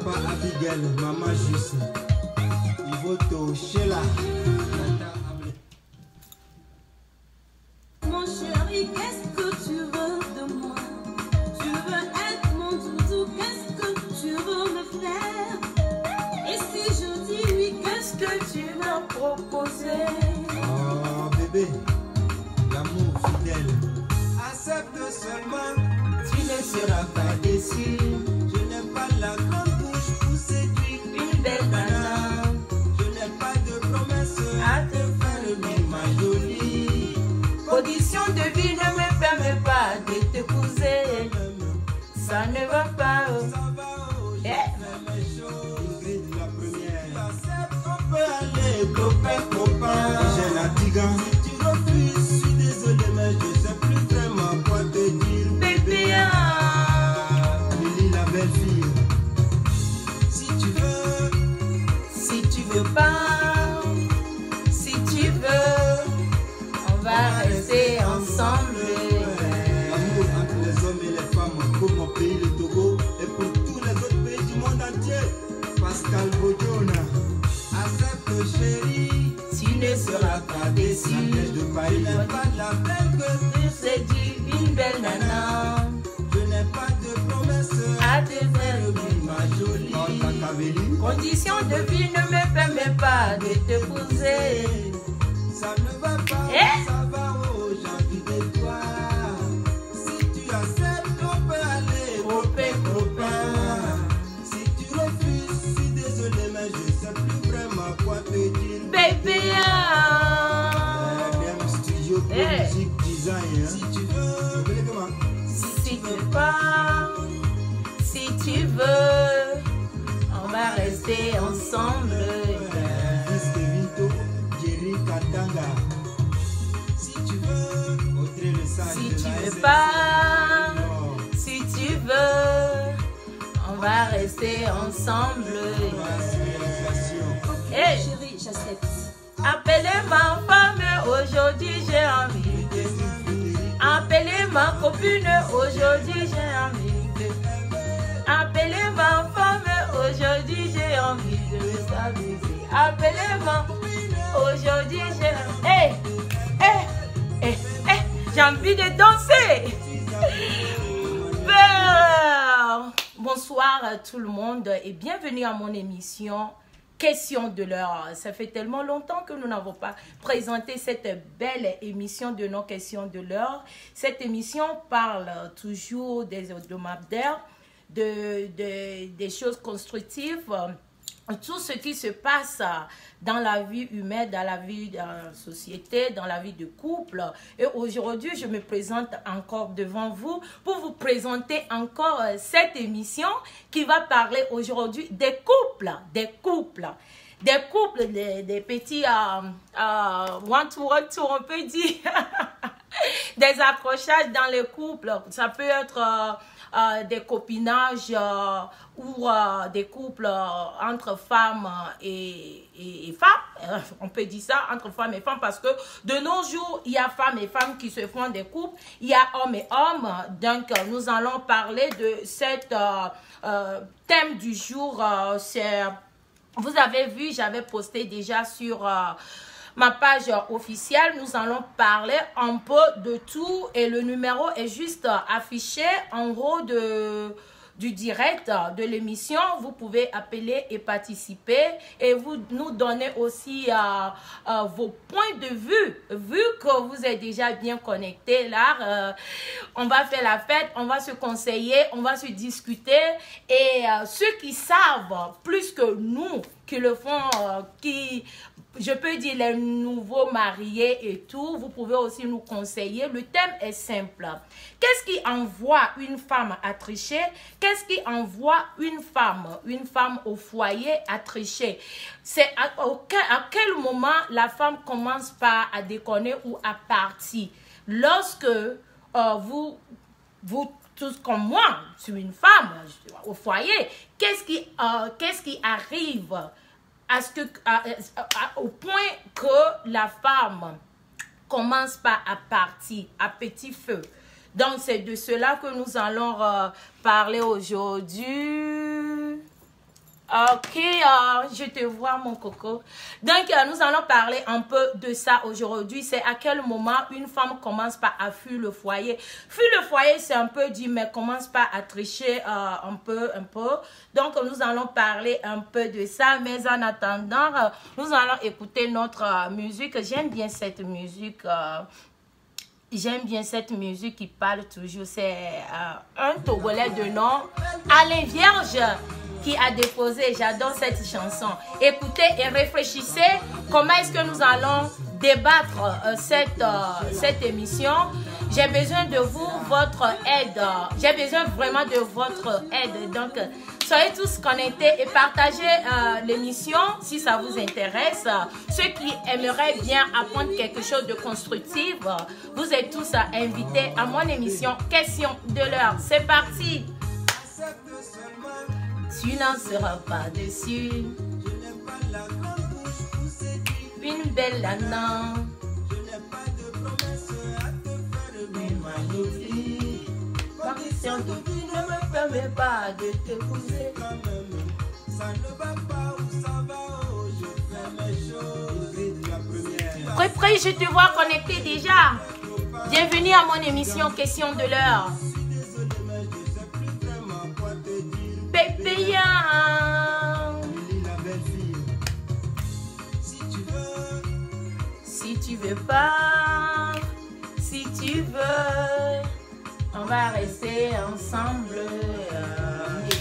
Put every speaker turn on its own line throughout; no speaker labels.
Papa Abigail, Maman Juste, Ivoto, Sheila, Tata Ablé.
Mon chéri, qu'est-ce que tu veux de moi? Tu veux être mon doudou, qu'est-ce que tu veux me faire? Et si je dis oui, qu'est-ce que tu vas proposer?
Oh bébé, l'amour fidèle. Accepte seulement, tu ne seras pas déçu. Je n'ai pas la grande bouche pour séduire une belle nana. Je n'ai pas de promesse à te faire, mais ma jolie.
Condition de vie ne me permet pas de t'épouser. Ça ne va pas.
Ça va, oh, je fais mes choses. Ingrid, la première. Accepte, on peut aller, copain, copain. J'ai la tigan. Si tu refuses, je suis désolé, mais je sais plus vraiment quoi te dire.
Bébé,
Lily, la belle fille. Si tu veux
pas, si tu veux, on va rester ensemble.
l'amour entre les hommes et les femmes pour mon pays, le Togo, et pour tous les autres pays du monde entier. Pascal Bodiona, accepte chérie,
Tu ne seras pas déçu.
la neige de Paris n'est pas la même que
Tu séduis une belle nana.
je n'ai pas de promesse
À te faire
mais ma jolie. Oh, ta Kavélie.
Condition de vie ne me permet pas de t'épouser.
Ça ne va pas,
Eh?
ça va, oh, j'ai envie de toi. Si tu acceptes, on peut aller, copain, copain. Si tu refuses, je suis désolé, mais je sais plus vraiment quoi te dire.
Bébé,
Bien, studio pour
Eh.
musique design. Hein. Si tu veux, venez comment?
si tu veux pas, si tu veux, on va rester ensemble.
Disque Vinto, Jerry Katanga. Si tu veux, Audrey Le Sage
Si
de
tu
la
veux
SNCF.
pas, si tu veux, on va rester ensemble. Hey,
Chérie, j'accepte.
appelez ma femme, aujourd'hui j'ai envie de. Appelez ma copine, aujourd'hui j'ai envie de. Appelez ma femme, aujourd'hui j'ai envie de s'amuser. Appelez ma aujourd'hui j'ai. Hey, hey, hey, hey, j'ai envie de danser. Bonsoir à tout le monde et bienvenue à mon émission Question de l'heure. Ça fait tellement longtemps que nous n'avons pas présenté cette belle émission de nos questions de l'heure. Cette émission parle toujours des hebdomadaires, des choses constructives, tout ce qui se passe dans la vie humaine, dans la vie de la société, dans la vie de couple. Et aujourd'hui, je me présente encore devant vous pour vous présenter encore cette émission qui va parler aujourd'hui des couples, des petits one-to-one, on peut dire, des accrochages dans les couples. Ça peut être des copinages ou des couples entre femmes et femmes. On peut dire ça, entre femmes et femmes, parce que de nos jours, il y a femmes et femmes qui se font des couples. Il y a hommes et hommes. Donc, nous allons parler de cet thème du jour. Vous avez vu, j'avais posté déjà sur ma page officielle. Nous allons parler un peu de tout et le numéro est juste affiché en haut du direct de l'émission. Vous pouvez appeler et participer et vous nous donner aussi vos points de vue. Vu que vous êtes déjà bien connectés là, on va faire la fête, on va se conseiller, on va se discuter et ceux qui savent plus que nous, qui le font, je peux dire les nouveaux mariés et tout, vous pouvez aussi nous conseiller. Le thème est simple. Qu'est-ce qui envoie une femme à tricher? Qu'est-ce qui envoie une femme au foyer à tricher? C'est à quel moment la femme commence pas à déconner ou à partir? Lorsque vous tous comme moi, je suis une femme au foyer, qu'est-ce qui arrive au point que la femme commence pas à partir à petit feu? Donc, c'est de cela que nous allons parler aujourd'hui. Ok, je te vois mon coco. Donc nous allons parler un peu de ça aujourd'hui. C'est à quel moment une femme commence pas à fuir le foyer. Fuir le foyer, c'est un peu dit, mais commence pas à tricher un peu. Donc nous allons parler un peu de ça. Mais en attendant, nous allons écouter notre musique. J'aime bien cette musique. J'aime bien cette musique qui parle toujours. C'est un Togolais de nom, Alain Vierge, qui a déposé. J'adore cette chanson. Écoutez et réfléchissez comment est-ce que nous allons débattre cette émission. J'ai besoin de vous, votre aide. J'ai besoin vraiment de votre aide. Donc, soyez tous connectés et partagez l'émission si ça vous intéresse. Ceux qui aimeraient bien apprendre quelque chose de constructif, vous êtes tous invités à mon émission Question de l'heure. C'est parti. Tu n'en seras pas déçu. Une belle nana. Question de vie ne me permet pas de t'épouser. Ça ne va pas où ça va, oh, je fais mes choses. Prêt, je te vois connecté déjà. Bienvenue à mon émission Question de l'heure. Pépé, si tu veux pas, si tu veux, on va rester ensemble.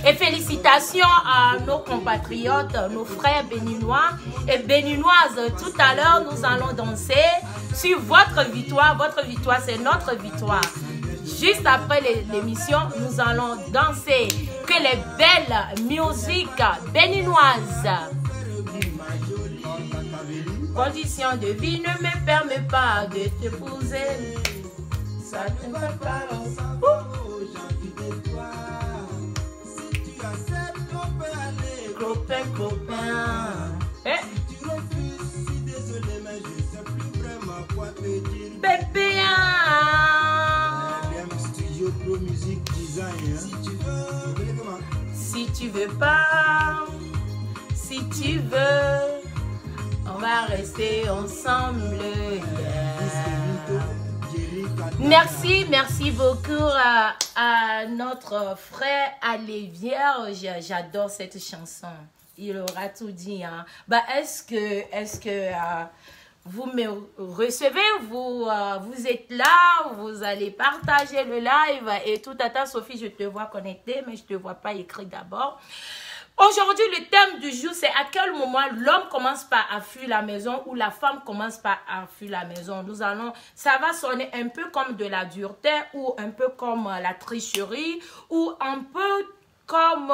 Et félicitations à nos compatriotes, nos frères béninois et béninoises. Tout à l'heure, nous allons danser sur votre victoire. Votre victoire, c'est notre victoire. Juste après l'émission, nous allons danser. Que les belles musiques béninoises. Condition de vie ne me permet pas de t'épouser. Ça ne va pas. Copain, copain. Si tu refuses, si désolé, mais je sais plus vraiment quoi te dire. Bébé, Studio Pro Music Design. Si tu veux pas, si tu veux, on va rester ensemble. Merci beaucoup à notre frère Alain Vierge. J'adore cette chanson. Il aura tout dit. Hein. Bah, est-ce que vous me recevez, vous êtes là, vous allez partager le live et tout à l'heure, Sophie, je te vois connectée, mais je te vois pas écrit d'abord. Aujourd'hui, le thème du jour, c'est à quel moment l'homme commence pas à fuir la maison ou la femme commence pas à fuir la maison. Ça va sonner un peu comme de la dureté ou un peu comme la tricherie ou un peu comme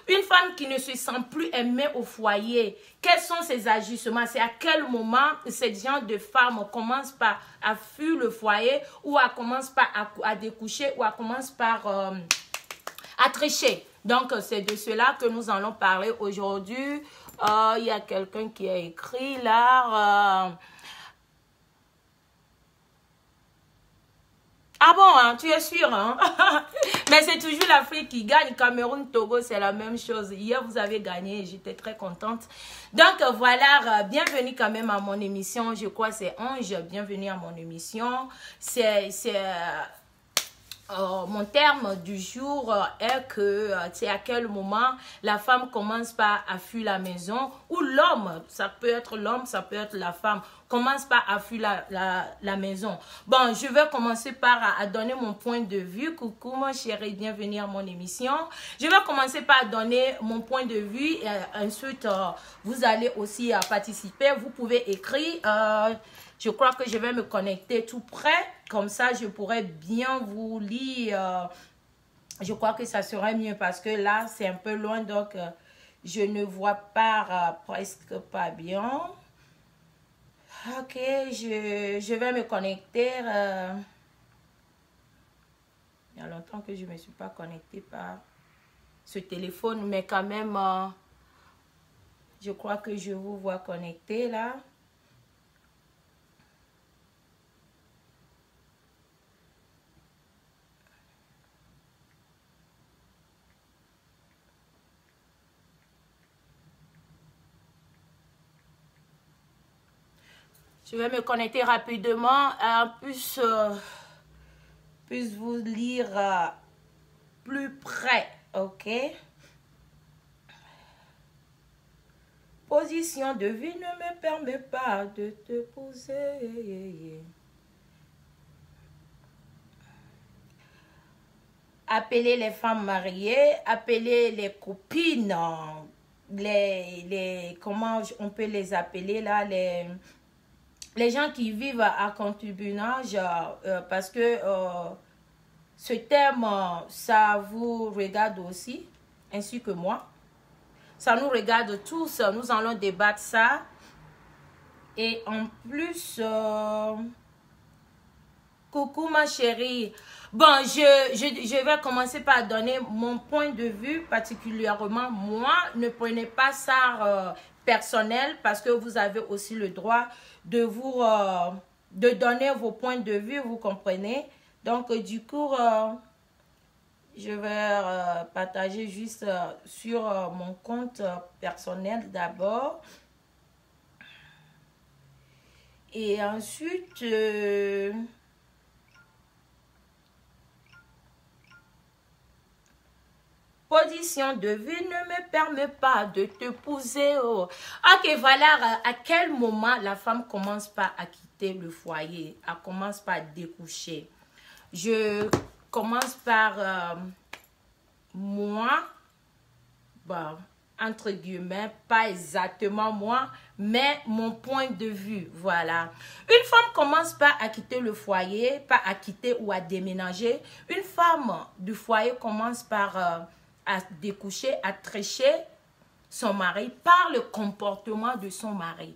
une femme qui ne se sent plus aimée au foyer. Quels sont ses agissements? C'est à quel moment ce genre de femme commence par à fuir le foyer ou elle commence par à découcher ou elle commence par à tricher. Donc, c'est de cela que nous allons parler aujourd'hui. Il y a quelqu'un qui a écrit là... Ah bon, hein, tu es sûr, hein? Mais c'est toujours l'Afrique qui gagne. Cameroun, Togo, c'est la même chose. Hier, vous avez gagné et j'étais très contente. Donc, voilà, bienvenue quand même à mon émission. Je crois que c'est Ange. Bienvenue à mon émission. Mon terme du jour est que c'est à quel moment la femme commence pas à fuir la maison ou l'homme, ça peut être l'homme, ça peut être la femme, commence pas à fuir la maison. Bon, je vais commencer par à donner mon point de vue. Coucou mon chéri, bienvenue à mon émission. Je vais commencer par donner mon point de vue et ensuite vous allez aussi participer. Vous pouvez écrire. Je crois que je vais me connecter tout près. Comme ça, je pourrais bien vous lire. Je crois que ça serait mieux parce que là, c'est un peu loin. Donc, je ne vois pas presque pas bien. Ok, je vais me connecter. Il y a longtemps que je ne me suis pas connectée par ce téléphone. Mais quand même, je crois que je vous vois connecté là. Je vais me connecter rapidement, puisse vous lire plus près, ok? Position de vie ne me permet pas de te poser. Appeler les femmes mariées, appeler les copines, comment on peut les appeler là, les gens qui vivent à concubinage, parce que ce thème, ça vous regarde aussi, ainsi que moi. Ça nous regarde tous, nous allons débattre ça. Et en plus, coucou ma chérie. Bon, je vais commencer par donner mon point de vue particulièrement. Moi, ne prenez pas ça personnel parce que vous avez aussi le droit de de donner vos points de vue, vous comprenez. Donc, du coup, je vais partager juste sur mon compte personnel d'abord. Et ensuite, position de vie ne me permet pas de te poser. Oh. Ok, voilà à quel moment la femme commence par à quitter le foyer, elle commence par découcher. Je commence par moi, bon, entre guillemets, pas exactement moi, mais mon point de vue, voilà. Une femme commence par à quitter le foyer, pas à quitter ou à déménager. Une femme du foyer commence par à découcher, à trécher son mari par le comportement de son mari.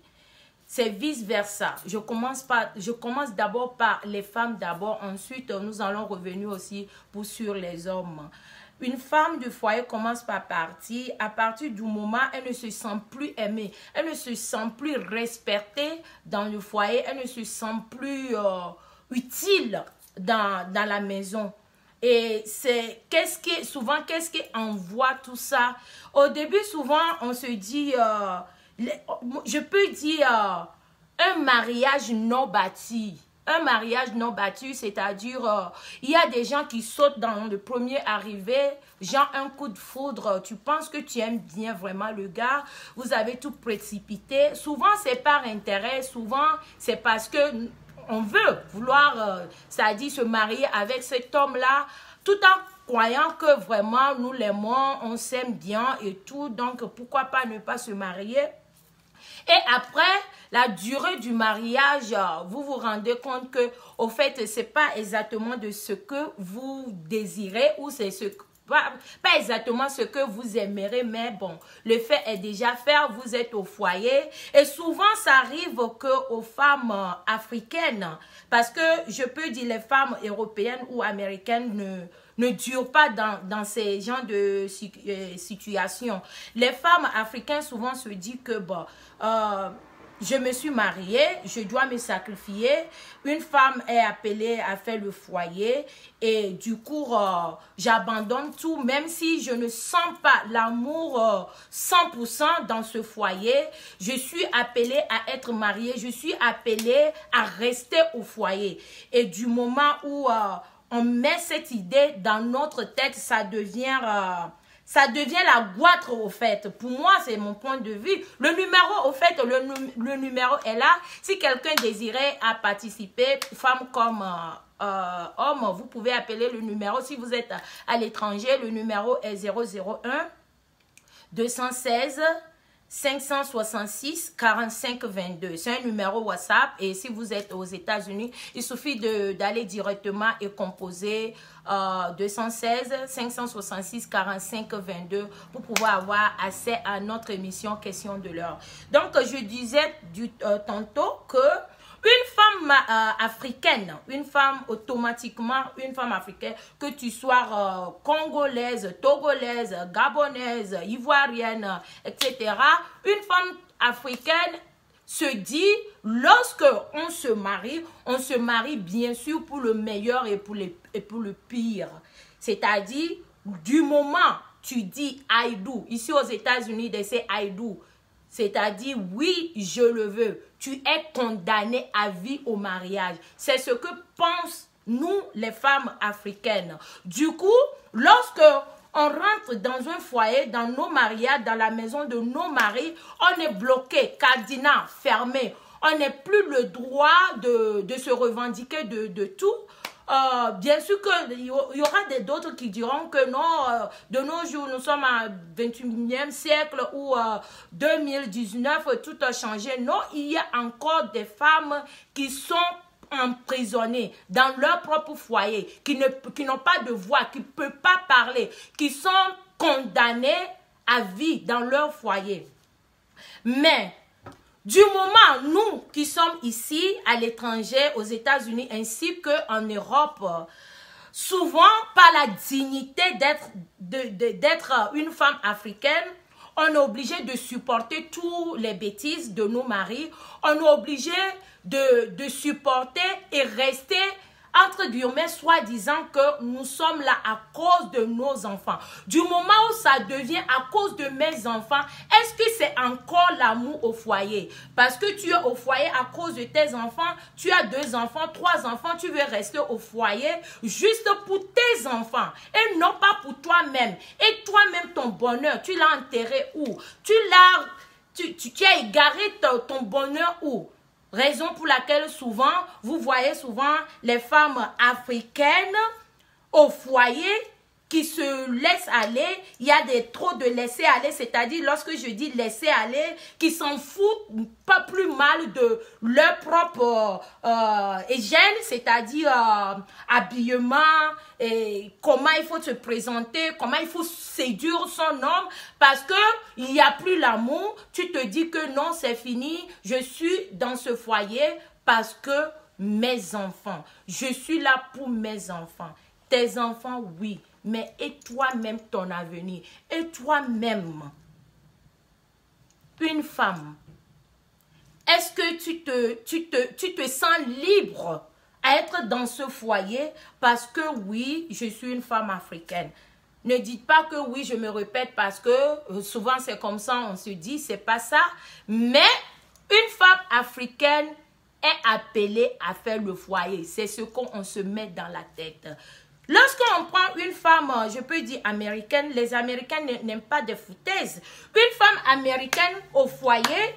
C'est vice-versa. Je commence d'abord par les femmes d'abord, ensuite nous allons revenir aussi sur les hommes. Une femme du foyer commence par partir. À partir du moment où elle ne se sent plus aimée, elle ne se sent plus respectée dans le foyer, elle ne se sent plus utile dans la maison. Et c'est souvent qu'est-ce qui envoie tout ça? Au début, souvent, on se dit, je peux dire un mariage non bâti. Un mariage non bâti, c'est-à-dire, il y a des gens qui sautent dans le premier arrivé, genre un coup de foudre, tu penses que tu aimes bien vraiment le gars, vous avez tout précipité. Souvent, c'est par intérêt, souvent, c'est parce que on veut c'est-à-dire se marier avec cet homme-là, tout en croyant que vraiment nous l'aimons, on s'aime bien et tout, donc pourquoi pas ne pas se marier. Et après la durée du mariage, vous vous rendez compte que au fait c'est pas exactement de ce que vous désirez ou c'est pas exactement ce que vous aimeriez, mais bon, le fait est déjà fait, vous êtes au foyer. Et souvent, ça arrive qu'aux femmes africaines, parce que je peux dire les femmes européennes ou américaines ne durent pas dans ces genres de situations. Les femmes africaines souvent se disent que bon, je me suis mariée, je dois me sacrifier. Une femme est appelée à faire le foyer et du coup, j'abandonne tout, même si je ne sens pas l'amour 100% dans ce foyer. Je suis appelée à être mariée, je suis appelée à rester au foyer. Et du moment où on met cette idée dans notre tête, ça devient la goitre au fait. Pour moi, c'est mon point de vue. Le numéro, au fait, le numéro est là. Si quelqu'un désirait à participer, femme comme homme, vous pouvez appeler le numéro. Si vous êtes à l'étranger, le numéro est 001 216 566 45 22. C'est un numéro WhatsApp et si vous êtes aux États-Unis, il suffit d'aller directement et composer 216 566 45 22 pour pouvoir avoir accès à notre émission Question de l'heure. Donc, je disais tantôt que une femme africaine, une femme africaine, que tu sois congolaise, togolaise, gabonaise, ivoirienne, etc. Une femme africaine se dit, lorsque on se marie bien sûr pour le meilleur et pour le pire. C'est-à-dire, du moment tu dis I do, ici aux États-Unis, c'est I do. c'est-à-dire oui, je le veux, tu es condamné à vie au mariage. C'est ce que pensent nous, les femmes africaines. Du coup, lorsque on rentre dans un foyer, dans nos mariages, dans la maison de nos maris, on est bloqué, cadenas, fermé. On n'a plus le droit de se revendiquer de tout. Bien sûr qu'il y aura d'autres qui diront que non, de nos jours, nous sommes à 21e siècle ou 2019, tout a changé. Non, il y a encore des femmes qui sont emprisonnées dans leur propre foyer, qui n'ont pas de voix, qui ne peuvent pas parler, qui sont condamnées à vie dans leur foyer. Mais du moment, nous qui sommes ici, à l'étranger, aux États-Unis, ainsi qu'en Europe, souvent par la dignité d'être une femme africaine, on est obligé de supporter toutes les bêtises de nos maris, on est obligé de supporter et rester entre guillemets, soi-disant que nous sommes là à cause de nos enfants. Du moment où ça devient à cause de mes enfants, est-ce que c'est encore l'amour au foyer? Parce que tu es au foyer à cause de tes enfants, tu as 2 enfants, 3 enfants, tu veux rester au foyer juste pour tes enfants et non pas pour toi-même. Et toi-même, ton bonheur, tu l'as enterré où? Tu as égaré ton bonheur où? Raison pour laquelle souvent, vous voyez souvent les femmes africaines au foyer qui se laissent aller. Il y a trop de laisser aller, c'est-à-dire lorsque je dis laisser aller, qui s'en foutent pas plus mal de leur propre hygiène, c'est-à-dire habillement, et comment il faut se présenter, comment il faut séduire son homme, parce que il n'y a plus l'amour. Tu te dis que non, c'est fini, je suis dans ce foyer parce que mes enfants, je suis là pour mes enfants. Tes enfants, oui, mais et toi-même ton avenir, et toi-même, une femme, est-ce que tu te sens libre à être dans ce foyer parce que oui, je suis une femme africaine? Ne dites pas que oui, je me répète parce que souvent c'est comme ça, on se dit, c'est pas ça. Mais une femme africaine est appelée à faire le foyer. C'est ce qu'on se met dans la tête. Lorsqu'on prend une femme, je peux dire américaine, les Américains n'aiment pas de foutaises. Une femme américaine au foyer,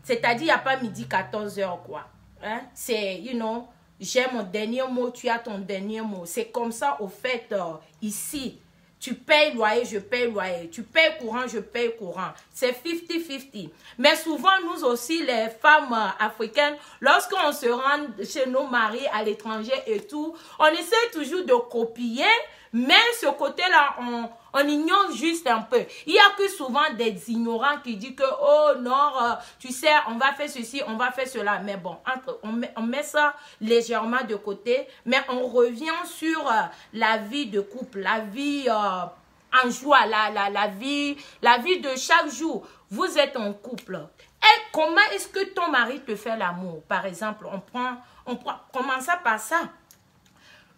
c'est-à-dire il n'y a pas midi 14h quoi. Hein? C'est, you know, j'ai mon dernier mot, tu as ton dernier mot. C'est comme ça au fait ici. Tu payes loyer, je paye loyer. Tu payes courant, je paye courant. C'est 50-50. Mais souvent, nous aussi, les femmes africaines, lorsqu'on se rend chez nos maris à l'étranger et tout, on essaie toujours de copier, mais ce côté-là, on ignore juste un peu. Il y a que souvent des ignorants qui disent que, oh non, tu sais, on va faire ceci, on va faire cela. Mais bon, on met ça légèrement de côté, mais on revient sur la vie de couple, la vie en joie, la vie de chaque jour. Vous êtes en couple. Et comment est-ce que ton mari te fait l'amour? Par exemple, on commence par ça.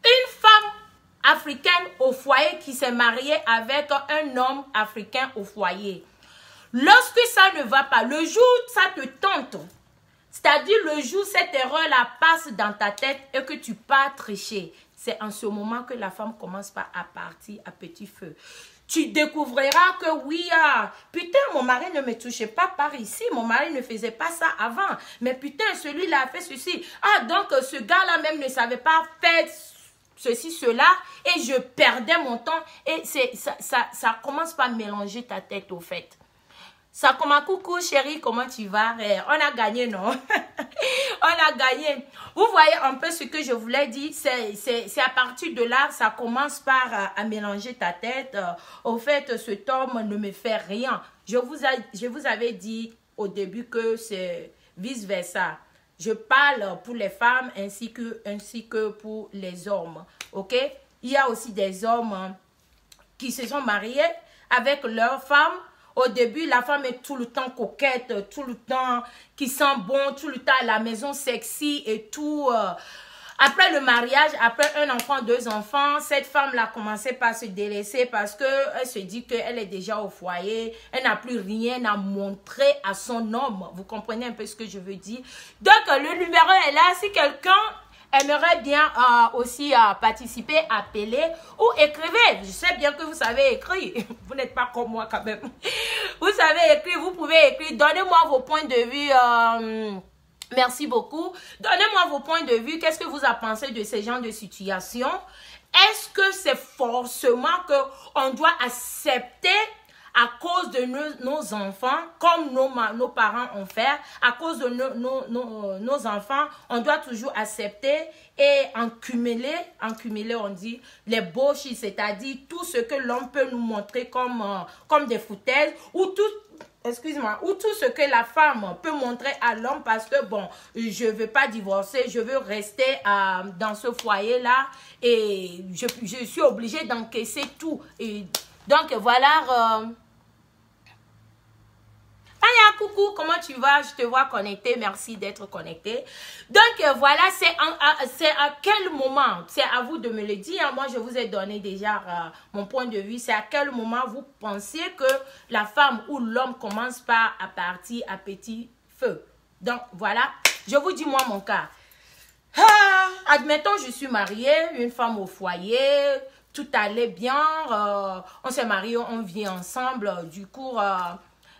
Une femme africaine au foyer qui s'est mariée avec un homme africain au foyer. Lorsque ça ne va pas, le jour ça te tente, c'est-à-dire le jour cette erreur-là passe dans ta tête et que tu pars tricher, c'est en ce moment que la femme commence à partir à petit feu. Tu découvriras que oui, putain, mon mari ne me touchait pas par ici, mon mari ne faisait pas ça avant, mais putain, celui-là a fait ceci. Ah, donc ce gars-là même ne savait pas faire ceci, cela, et je perdais mon temps, et ça commence par mélanger ta tête au fait. Ça commence, coucou chérie, comment tu vas? On a gagné, non? On a gagné. Vous voyez un peu ce que je voulais dire, c'est à partir de là, ça commence par à mélanger ta tête. Au fait, cet homme ne me fait rien. Je vous avais dit au début que c'est vice-versa. Je parle pour les femmes ainsi que pour les hommes. Ok? Il y a aussi des hommes qui se sont mariés avec leurs femmes. Au début, la femme est tout le temps coquette, tout le temps qui sent bon, tout le temps à la maison sexy et tout. Après le mariage, après un enfant, 2 enfants, cette femme-là commençait par se délaisser parce qu'elle se dit qu'elle est déjà au foyer, elle n'a plus rien à montrer à son homme. Vous comprenez un peu ce que je veux dire? Donc, le numéro est là. Si quelqu'un aimerait bien aussi participer, appeler ou écrivez. Je sais bien que vous savez écrire. Vous n'êtes pas comme moi quand même. Vous savez écrire, vous pouvez écrire. Donnez-moi vos points de vue. Merci beaucoup. Donnez-moi vos points de vue. Qu'est-ce que vous en pensez de ces genres de situations? Est-ce que c'est forcément qu'on doit accepter à cause de nos enfants, comme nos parents ont fait, à cause de nos enfants, on doit toujours accepter et en cumuler, on dit, les bullshit, c'est-à-dire tout ce que l'homme peut nous montrer comme des foutaises, ou ou tout ce que la femme peut montrer à l'homme parce que, bon, je ne veux pas divorcer, je veux rester dans ce foyer-là et je suis obligée d'encaisser tout. Et donc, voilà. Aya, coucou, comment tu vas? Je te vois connecté, merci d'être connecté. Donc, voilà, c'est à quel moment, c'est à vous de me le dire. Moi, je vous ai donné déjà mon point de vue. C'est à quel moment vous pensez que la femme ou l'homme commence par à partir à petit feu. Donc, voilà, je vous dis moi mon cas. Admettons, je suis mariée, une femme au foyer, tout allait bien, on s'est mariés, on vit ensemble, du coup...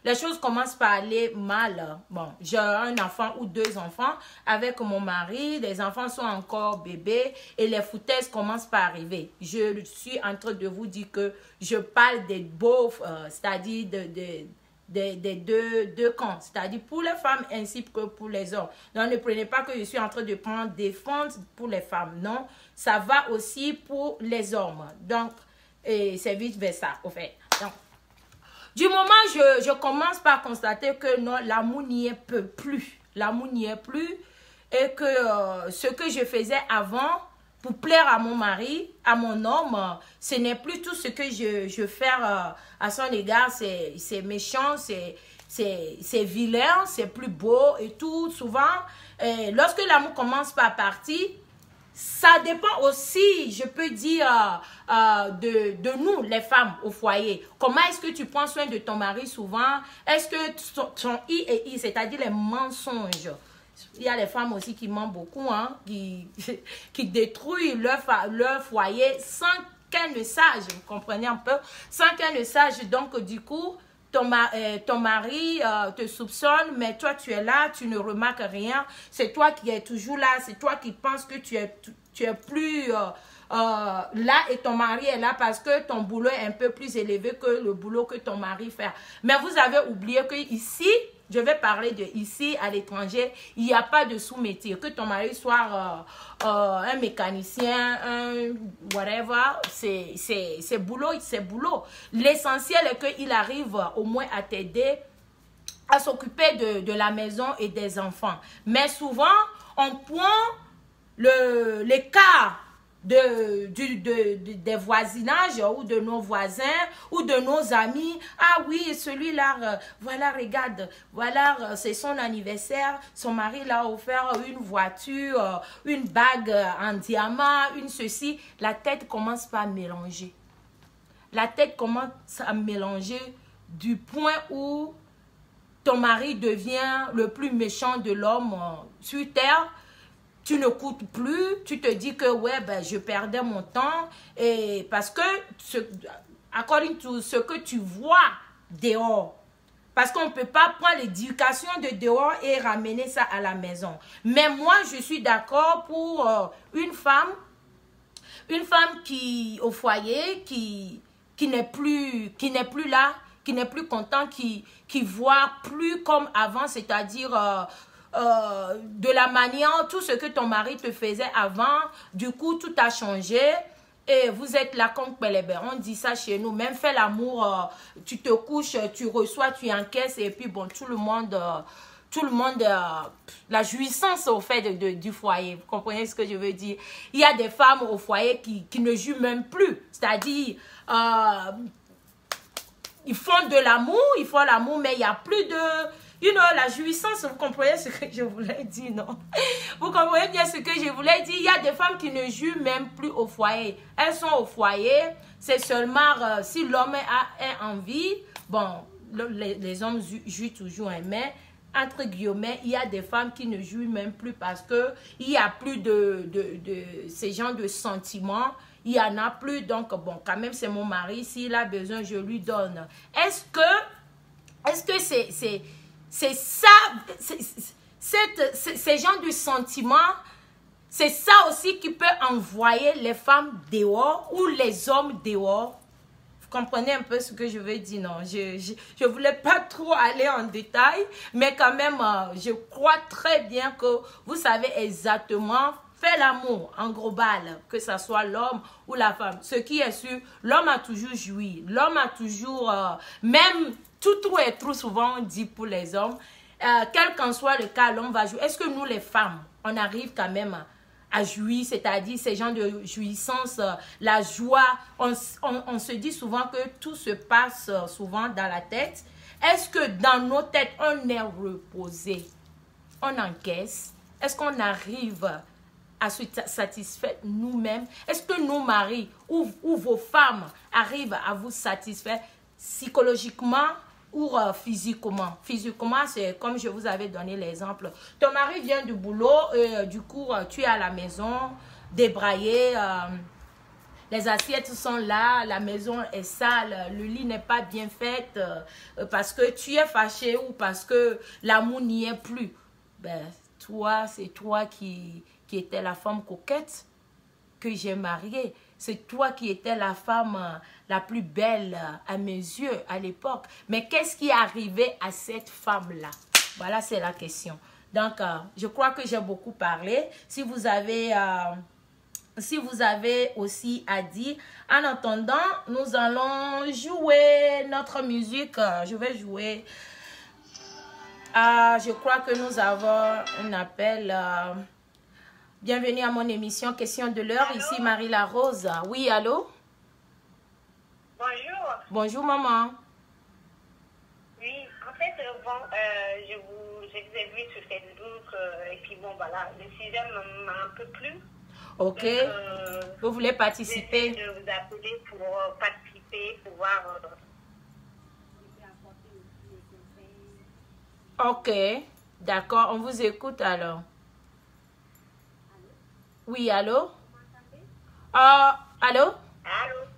les choses commencent par aller mal. Bon, j'ai un enfant ou 2 enfants avec mon mari. Les enfants sont encore bébés et les foutaises commencent par arriver. Je suis en train de vous dire que je parle des beaufs, c'est-à-dire des deux camps. C'est-à-dire pour les femmes ainsi que pour les hommes. Donc, ne prenez pas que je suis en train de prendre défense pour les femmes. Non, ça va aussi pour les hommes. Donc, c'est vice-versa, au fait. Donc, du moment je commence par constater que non, l'amour n'y est plus. L'amour n'y est plus. Et que ce que je faisais avant pour plaire à mon mari, à mon homme, ce n'est plus tout ce que je fais à son égard. C'est méchant, c'est vilain, c'est plus beau et tout. Souvent, lorsque l'amour commence par partir, ça dépend aussi, je peux dire, de nous, les femmes au foyer. Comment est-ce que tu prends soin de ton mari souvent? Est-ce que son I et I, c'est-à-dire les mensonges? Il y a les femmes aussi qui mentent beaucoup, hein, qui détruisent leur foyer sans qu'elles ne sachent, vous comprenez un peu? Sans qu'elles ne sachent, donc du coup... Ton mari te soupçonne, mais toi, tu es là, tu ne remarques rien. C'est toi qui es toujours là, c'est toi qui penses que tu es plus là et ton mari est là parce que ton boulot est un peu plus élevé que le boulot que ton mari fait. Mais vous avez oublié que ici, je vais parler de ici, à l'étranger, il n'y a pas de sous-métier. Que ton mari soit un mécanicien, un whatever, c'est boulot, c'est boulot. L'essentiel est qu'il arrive au moins à t'aider à s'occuper de la maison et des enfants. Mais souvent, on prend l'écart des voisinages ou de nos voisins ou de nos amis. Ah oui, celui-là, voilà, regarde, voilà, c'est son anniversaire, son mari l'a offert une voiture, une bague en diamant, une ceci. La tête commence par mélanger. La tête commence à mélanger du point où ton mari devient le plus méchant de l'homme sur terre. Tu ne coûtes plus, tu te dis que ouais, ben, je perdais mon temps. Et parce que, according to ce que tu vois dehors, parce qu'on ne peut pas prendre l'éducation de dehors et ramener ça à la maison. Mais moi, je suis d'accord pour une femme qui, au foyer, qui n'est plus là, qui n'est plus content, qui voit plus comme avant, c'est-à-dire... de la manière, tout ce que ton mari te faisait avant, du coup, tout a changé. Et vous êtes là comme Pelébé. On dit ça chez nous. Même fait l'amour, tu te couches, tu reçois, tu encaisses. Et puis, bon, tout le monde, la jouissance au fait du foyer. Vous comprenez ce que je veux dire? Il y a des femmes au foyer qui ne jouent même plus. C'est-à-dire, ils font de l'amour, mais il n'y a plus de... la jouissance, vous comprenez ce que je voulais dire, non? Vous comprenez bien ce que je voulais dire. Il y a des femmes qui ne jouent même plus au foyer. Elles sont au foyer, c'est seulement si l'homme a envie. Bon, les hommes jouent toujours, hein, mais entre guillemets, il y a des femmes qui ne jouent même plus parce qu'il n'y a plus de ces genres de sentiments. Il n'y en a plus, donc bon, quand même c'est mon mari, s'il a besoin, je lui donne. Est-ce que c'est ça, ces genres de sentiments, c'est ça aussi qui peut envoyer les femmes dehors ou les hommes dehors? Vous comprenez un peu ce que je veux dire, non? Je voulais pas trop aller en détail, mais quand même, je crois très bien que vous savez exactement faire l'amour en global, que ce soit l'homme ou la femme. Ce qui est sûr, l'homme a toujours joui. L'homme a toujours, même tout et trop souvent, on dit pour les hommes, quel qu'en soit le cas, l'homme va jouer. Est-ce que nous, les femmes, on arrive quand même à jouir, c'est-à-dire ces gens de jouissance, la joie, on se dit souvent que tout se passe souvent dans la tête. Est-ce que dans nos têtes, on est reposé, on encaisse? Est-ce qu'on arrive à se satisfaire nous-mêmes? Est-ce que nos maris ou vos femmes arrivent à vous satisfaire psychologiquement ou physiquement? Physiquement, c'est comme je vous avais donné l'exemple. Ton mari vient du boulot, du coup, tu es à la maison, débraillé, les assiettes sont là, la maison est sale, le lit n'est pas bien fait parce que tu es fâché ou parce que l'amour n'y est plus. Ben, toi, c'est toi qui étais la femme coquette que j'ai mariée. C'est toi qui étais la femme la plus belle à mes yeux à l'époque. Mais qu'est-ce qui est arrivé à cette femme-là? Voilà, c'est la question. Donc, je crois que j'ai beaucoup parlé. Si vous avez aussi à dire, en attendant, nous allons jouer notre musique. Je vais jouer. Je crois que nous avons un appel. Bienvenue à mon émission Question de l'heure. Ici Marie Larose. Oui, allô?
Bonjour.
Bonjour, maman.
Oui, en fait, je vous ai vu sur Facebook et puis bon, voilà, le sujet m'a un peu plu.
Ok. Donc, vous voulez participer?
Je vous appeler pour participer, pour voir.
Ok, d'accord, on vous écoute alors. Oui, allô? Allô?
Allô?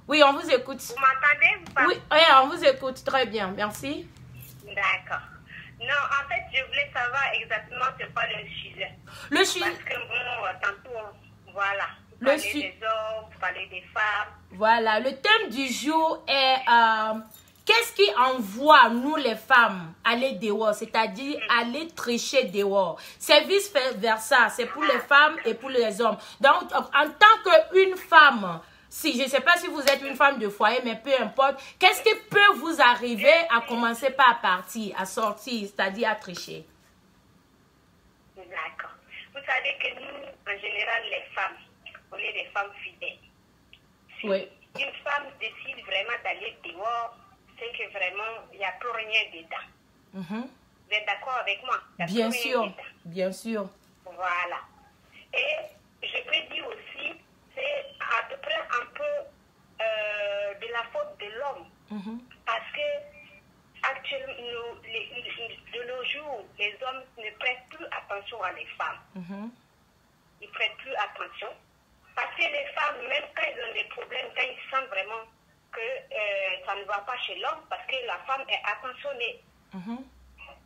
Oui, on vous écoute.
Vous m'entendez?
Oui, on vous écoute. Très bien, merci.
D'accord. Non, en fait, je voulais savoir exactement c'est quoi le sujet.
Le sujet.
Parce que bon, tantôt, voilà. Vous
Le
parlez des hommes, vous parlez des femmes.
Voilà, le thème du jour est qu'est-ce qui envoie nous les femmes aller dehors, c'est-à-dire aller tricher dehors. C'est vice-versa, c'est pour les femmes et pour les hommes. Donc, en tant qu'une femme, si je ne sais pas si vous êtes une femme de foyer, mais peu importe, qu'est-ce qui peut vous arriver à commencer par partir, à sortir, c'est-à-dire à tricher?
D'accord. Vous savez que nous, en général, les femmes, on est des femmes fidèles. Si
oui.
Une femme décide vraiment d'aller dehors, c'est que vraiment, il n'y a plus rien dedans. Vous êtes d'accord avec moi?
Bien sûr, bien sûr.
Voilà. Et je peux dire aussi, c'est à peu près un peu de la faute de l'homme. Parce que actuellement, de nos jours, les hommes ne prêtent plus attention à les femmes. Ils ne prêtent plus attention. Parce que les femmes, même quand ils ont des problèmes, quand ils sentent vraiment que ça ne va pas chez l'homme, parce que la femme est attentionnée.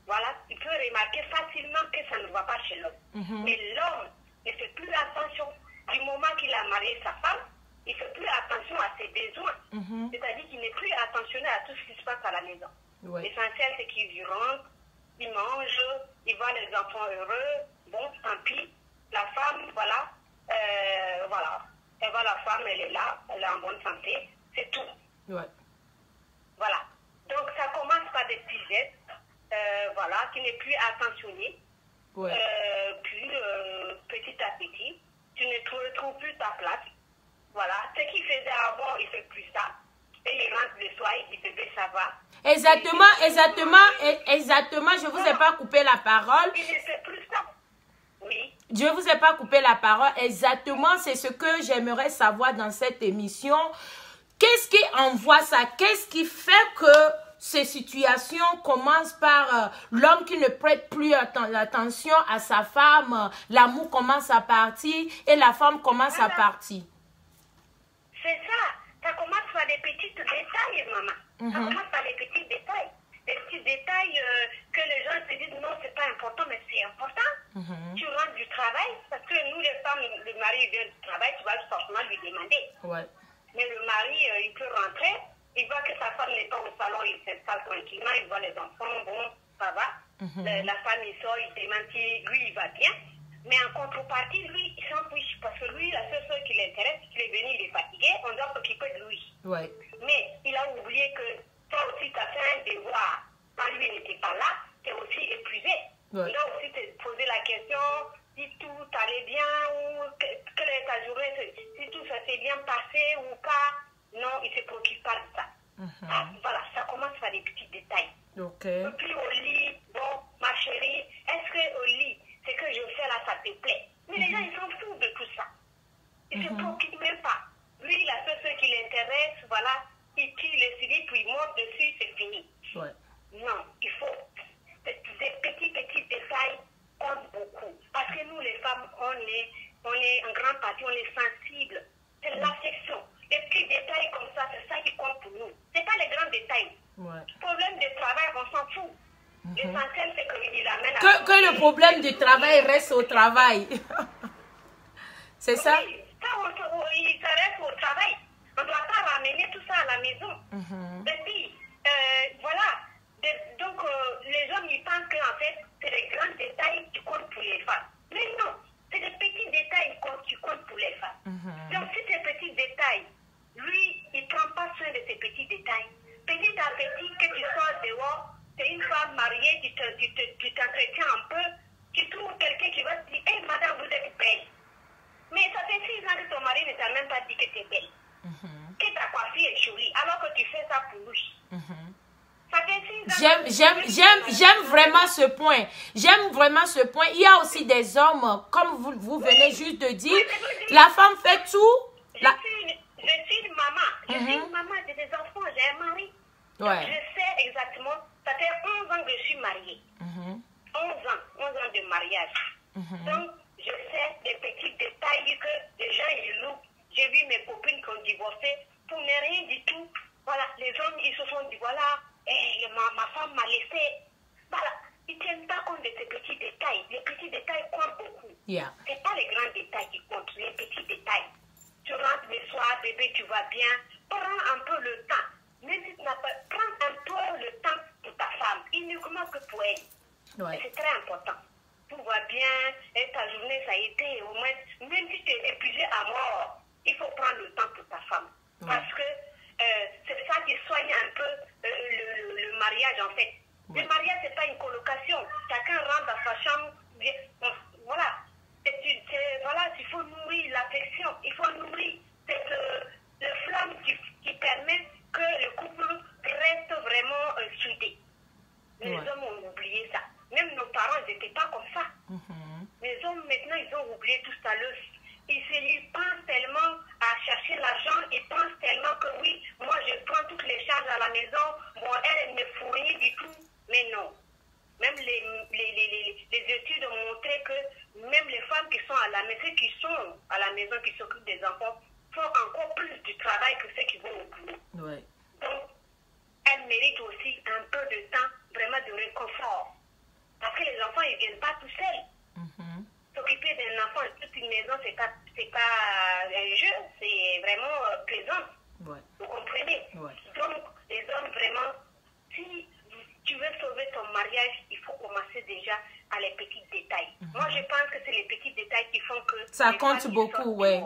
Voilà, il peut remarquer facilement que ça ne va pas chez l'homme. Mais l'homme ne fait plus attention. Du moment qu'il a marié sa femme, il ne fait plus attention à ses besoins. C'est-à-dire qu'il n'est plus attentionné à tout ce qui se passe à la maison. L'essentiel, c'est qu'il rentre, il mange, il voit les enfants heureux. Bon, tant pis. La femme, voilà. Voilà. Elle voit la femme, elle est là, elle est en bonne santé. C'est tout. Voilà. Donc, ça commence par des petits gestes. Voilà, qui n'est plus attentionné. Puis, petit à petit, tu ne retrouves plus ta place. Voilà. Ce qu'il faisait avant, il ne fait plus ça. Et il rentre le soir, il dit bébé, ça va.
Exactement, je ne vous ai pas coupé la parole.
Oui.
Je ne vous ai pas coupé la parole. Exactement, c'est ce que j'aimerais savoir dans cette émission. Qu'est-ce qui envoie ça? Qu'est-ce qui fait que ces situations commencent par l'homme qui ne prête plus l'attention à sa femme, l'amour commence à partir et la femme commence à partir?
C'est ça. Ça commence par des petits détails, maman. Ça commence par des petits détails. Des petits détails que les gens se disent non, c'est pas important, mais c'est important. Tu rentres du travail, parce que nous, les femmes, le mari vient du travail, tu vas forcément lui demander.
Ouais.
Mais le mari, il peut rentrer, il voit que sa femme n'est pas au salon, il s'installe tranquillement, il voit les enfants, bon, ça va. La femme, il sort, il demande si lui, il va bien. Mais en contrepartie, lui, il s'en fiche, parce que lui, la seule chose qui l'intéresse, c'est qu'il est venu, il est fatigué, on doit s'occuper de lui.
Ouais.
Mais il a oublié que toi aussi, tu as fait un devoir. Quand lui n'était pas là, tu es aussi épuisé.
Ouais.
Il doit aussi te poser la question si tout allait bien ou quelle est ta journée, si tout ça s'est bien passé ou pas. Non, il ne se préoccupe pas de ça. Voilà, ça commence par des petits détails.
Ok.
Et puis au lit, bon, ma chérie, est-ce que au lit, ce que je fais là, ça te plaît? Mais les gens, ils s'en foutent de tout ça. Ils ne se préoccupent même pas. Lui, la seule chose qui l'intéresse, voilà, il tire le CD, puis il monte dessus, c'est fini.
Ouais.
Non, il faut. Ces petits détails comptent beaucoup. Parce que nous, les femmes, on est en grande partie, on est sensibles. C'est l'affection. Les petits détails comme ça, c'est ça qui compte pour nous. Ce n'est pas les grands détails.
Ouais.
Le problème de travail, on s'en fout. L'essentiel, c'est qu'il amène à...
Que le problème du travail reste au travail. C'est ça?
Oui, ça reste au travail. On ne doit pas ramener tout ça à la maison. Et puis, voilà. Donc, les hommes, ils pensent qu'en fait, c'est les grands détails qui comptent pour les femmes. Mais non, c'est les petits détails qui comptent pour les femmes. Donc, si ces petits détails, lui, il ne prend pas soin de ces petits détails. Petit à petit, que tu sors dehors, c'est une femme mariée, tu t'entretiens un peu, tu trouves quelqu'un qui va te dire, hey, madame, vous êtes belle. Mais ça fait 6 ans que ton mari ne t'a même pas dit que tu es belle. Que ta coiffure est jolie, alors que tu fais ça pour lui. Ça fait 6 ans.
J'aime vraiment ce point. J'aime vraiment ce point. Il y a aussi des hommes, comme vous venez juste de dire, la femme fait tout.
Je suis une maman. Je suis une maman, j'ai des enfants, j'ai un mari.
Ouais.
Je sais exactement, ça fait 11 ans que je suis mariée. 11 ans de mariage. Donc, je sais des petits détails que les gens ils louent. J'ai vu mes copines qui ont divorcé pour ne rien du tout. Voilà, les hommes, ils se sont dit, voilà, ma femme m'a laissé. Voilà, ils ne tiennent pas compte de ces petits détails. Les petits détails comptent beaucoup.
Yeah.
Ce n'est pas les grands détails qui comptent, les petits détails. Tu rentres le soir, bébé, tu vas bien. Prends un peu le temps. Même si tu n'as pas, prends un peu le temps pour ta femme. Uniquement que pour elle.
Ouais.
C'est très important. Tout va bien, et ta journée, ça a été, au moins, même si tu es épuisé à mort, il faut prendre le temps pour ta femme. Parce que c'est ça qui soigne un peu le mariage, en fait. Le mariage, ce n'est pas une colocation. Chacun rentre dans sa chambre. Voilà. Voilà, il faut nourrir l'affection. Il faut nourrir le flamme qui permet que le couple reste vraiment soudé. Les hommes ont oublié ça. Même nos parents n'étaient pas comme ça. Les hommes, maintenant, ils ont oublié tout ça. Ils pensent tellement à chercher l'argent, ils pensent tellement que oui, moi, je prends toutes les charges à la maison, bon, elle ne fournit du tout. Mais non. Même les études ont montré que même les femmes qui sont à la maison, ceux qui sont à la maison, qui s'occupent des enfants, font encore plus du travail que ceux qui vont au boulot.
Ouais.
Donc, elles méritent aussi un peu de temps, vraiment de réconfort. Parce que les enfants, ils ne viennent pas tout seuls. S'occuper d'un enfant dans toute une maison, c'est pas un jeu, c'est vraiment plaisant. Ouais. Vous comprenez? Ouais. Donc, les hommes, vraiment, si tu veux sauver ton mariage, il faut commencer déjà à les petits détails. Moi, je pense que c'est les petits détails qui font que...
Ça compte beaucoup, oui.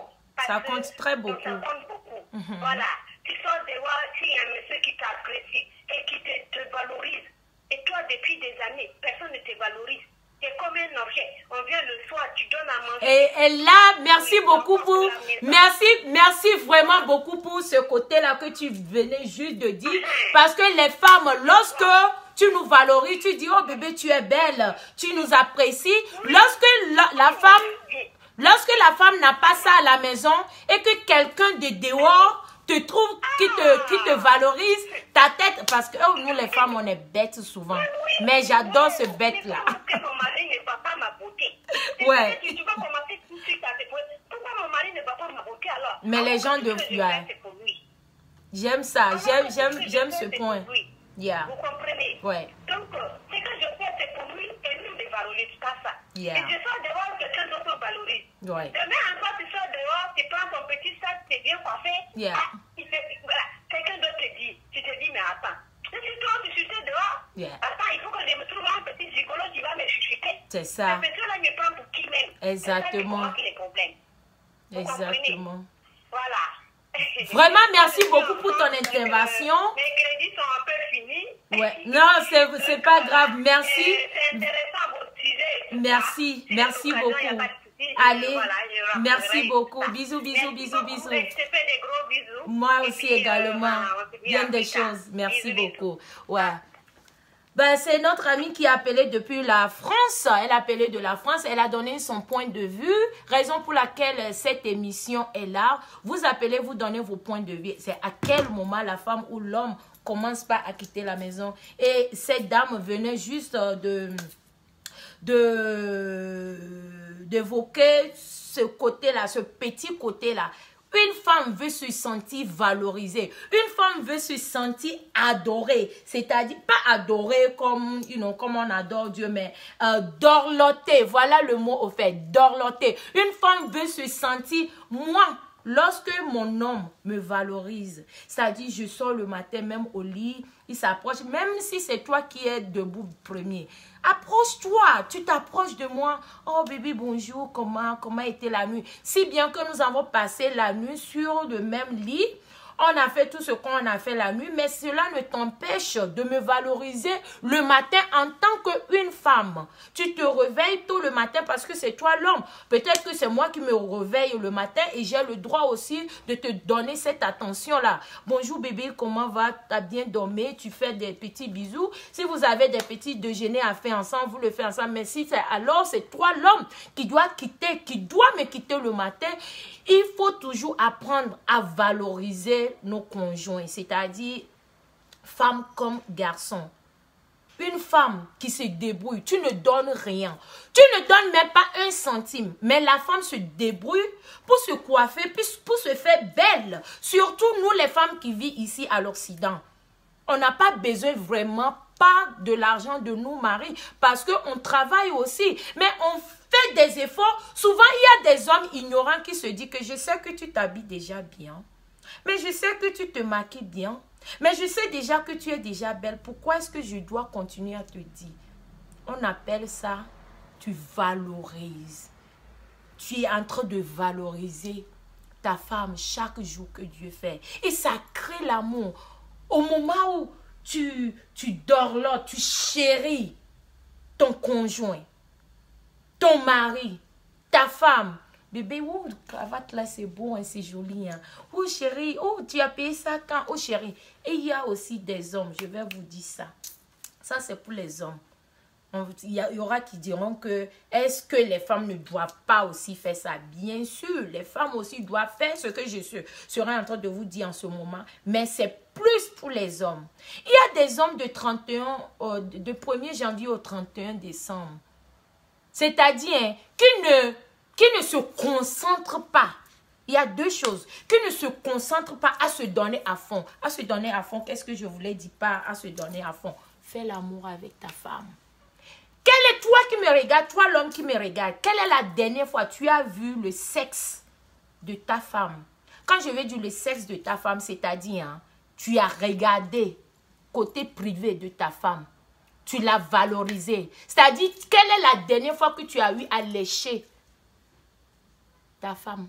Ça compte très beaucoup.
Ça compte beaucoup. Voilà. Tu sors de voir s'il y a un monsieur qui t'apprécie et qui te valorise. Et toi, depuis des années, personne ne te valorise. Tu es comme un objet. On vient le soir, tu donnes à manger.
Et là, merci beaucoup pour... Merci vraiment beaucoup pour ce côté-là que tu venais juste de dire. Parce que les femmes, lorsque tu nous valorises, tu dis, oh bébé, tu es belle, tu nous apprécies. Lorsque lorsque la femme n'a pas ça à la maison et que quelqu'un de dehors te trouve, qui te valorise, ta tête, parce que nous les femmes, on est bêtes souvent. Mais j'adore ce bête-là.
Parce que mon mari ne voit pas ma beauté.
Ouais.
Tu vas commencer tout de suite à te poser. Pourquoi mon mari ne voit pas ma beauté alors?
Mais les gens de... J'aime ça, j'aime ce point. Yeah.
Vous comprenez?
Ouais.
Donc, ce que je fais, c'est pour lui et lui me valorise pas ça.
Yeah.
Et je sors dehors, quelqu'un d'autre valorise.
Ouais.
Demain encore, tu sors dehors, tu prends ton petit sac, tu es bien coiffé.
Yeah.
Voilà. Quelqu'un d'autre te dit, tu te dis, mais attends, si toi tu chuchotes dehors,
Yeah.
attends, il faut que je me trouve un petit gigolo qui va me chuchoter.
C'est ça.
Ce monsieur-là me prend pour qui même?
Exactement.
C'est ça les problèmes. Vous
Exactement.
comprenez? Voilà.
Vraiment, merci beaucoup pour ton intervention.
Mes crédits sont un peu finis.
Ouais. Non, c'est pas grave. Merci.
C'est intéressant votre sujet.
Merci. Merci beaucoup. Allez, merci beaucoup. Bisous, bisous, bisous, bisous.
Je te fais des gros bisous.
Moi aussi également. Bien des choses. Merci beaucoup. Ouais. Ben, c'est notre amie qui a appelé depuis la France. Elle a appelé de la France. Elle a donné son point de vue. Raison pour laquelle cette émission est là. Vous appelez, vous donnez vos points de vue. C'est à quel moment la femme ou l'homme commence pas à quitter la maison. Et cette dame venait juste d'évoquer ce côté-là, ce petit côté-là. Une femme veut se sentir valorisée. Une femme veut se sentir adorée. C'est-à-dire, pas adorée comme, comme on adore Dieu, mais dorlotée. Voilà le mot au fait, dorlotée. Une femme veut se sentir, moi, lorsque mon homme me valorise, c'est-à-dire je sors le matin même au lit, il s'approche, même si c'est toi qui es debout premier. Approche-toi, tu t'approches de moi. Oh bébé, bonjour, comment était la nuit? Si bien que nous avons passé la nuit sur le même lit, on a fait tout ce qu'on a fait la nuit, mais cela ne t'empêche de me valoriser le matin en tant qu'une femme. Tu te réveilles tôt le matin parce que c'est toi l'homme. Peut-être que c'est moi qui me réveille le matin et j'ai le droit aussi de te donner cette attention-là. Bonjour bébé, comment va? Tu as bien dormi? Tu fais des petits bisous. Si vous avez des petits déjeuners à faire ensemble, vous le faites ensemble. Mais si alors c'est toi l'homme qui doit me quitter le matin. Il faut toujours apprendre à valoriser nos conjoints, c'est-à-dire femme comme garçon. Une femme qui se débrouille, tu ne donnes rien. Tu ne donnes même pas un centime. Mais la femme se débrouille pour se coiffer, pour se faire belle. Surtout nous les femmes qui vivent ici à l'Occident. On n'a pas besoin vraiment pas de l'argent de nos maris parce qu'on travaille aussi. Mais on fait des efforts. Souvent, il y a des hommes ignorants qui se disent que je sais que tu t'habilles déjà bien. Mais je sais que tu te maquilles bien. Mais je sais déjà que tu es déjà belle. Pourquoi est-ce que je dois continuer à te dire? On appelle ça, tu valorises. Tu es en train de valoriser ta femme chaque jour que Dieu fait. Et ça crée l'amour. Au moment où tu dors là, tu chéris ton conjoint, ton mari, ta femme. Bébé, oh, cravate là, c'est beau, hein, c'est joli. Hein. Oh chérie, oh, tu as payé ça quand? Oh chérie. Et il y a aussi des hommes, je vais vous dire ça. Ça, c'est pour les hommes. Il y aura qui diront que est-ce que les femmes ne doivent pas aussi faire ça? Bien sûr, les femmes aussi doivent faire ce que je serai en train de vous dire en ce moment. Mais c'est plus pour les hommes. Il y a des hommes de 1er janvier au 31 décembre. C'est-à-dire qui ne se concentrent pas. Il y a deux choses. Qui ne se concentrent pas à se donner à fond. À se donner à fond, qu'est-ce que je voulais dire par à se donner à fond? Fais l'amour avec ta femme. Quel est toi qui me regarde, toi l'homme qui me regarde? Quelle est la dernière fois tu as vu le sexe de ta femme? Quand je veux dire le sexe de ta femme, c'est-à-dire, hein, tu as regardé côté privé de ta femme. Tu l'as valorisé. C'est-à-dire, quelle est la dernière fois que tu as eu à lécher ta femme?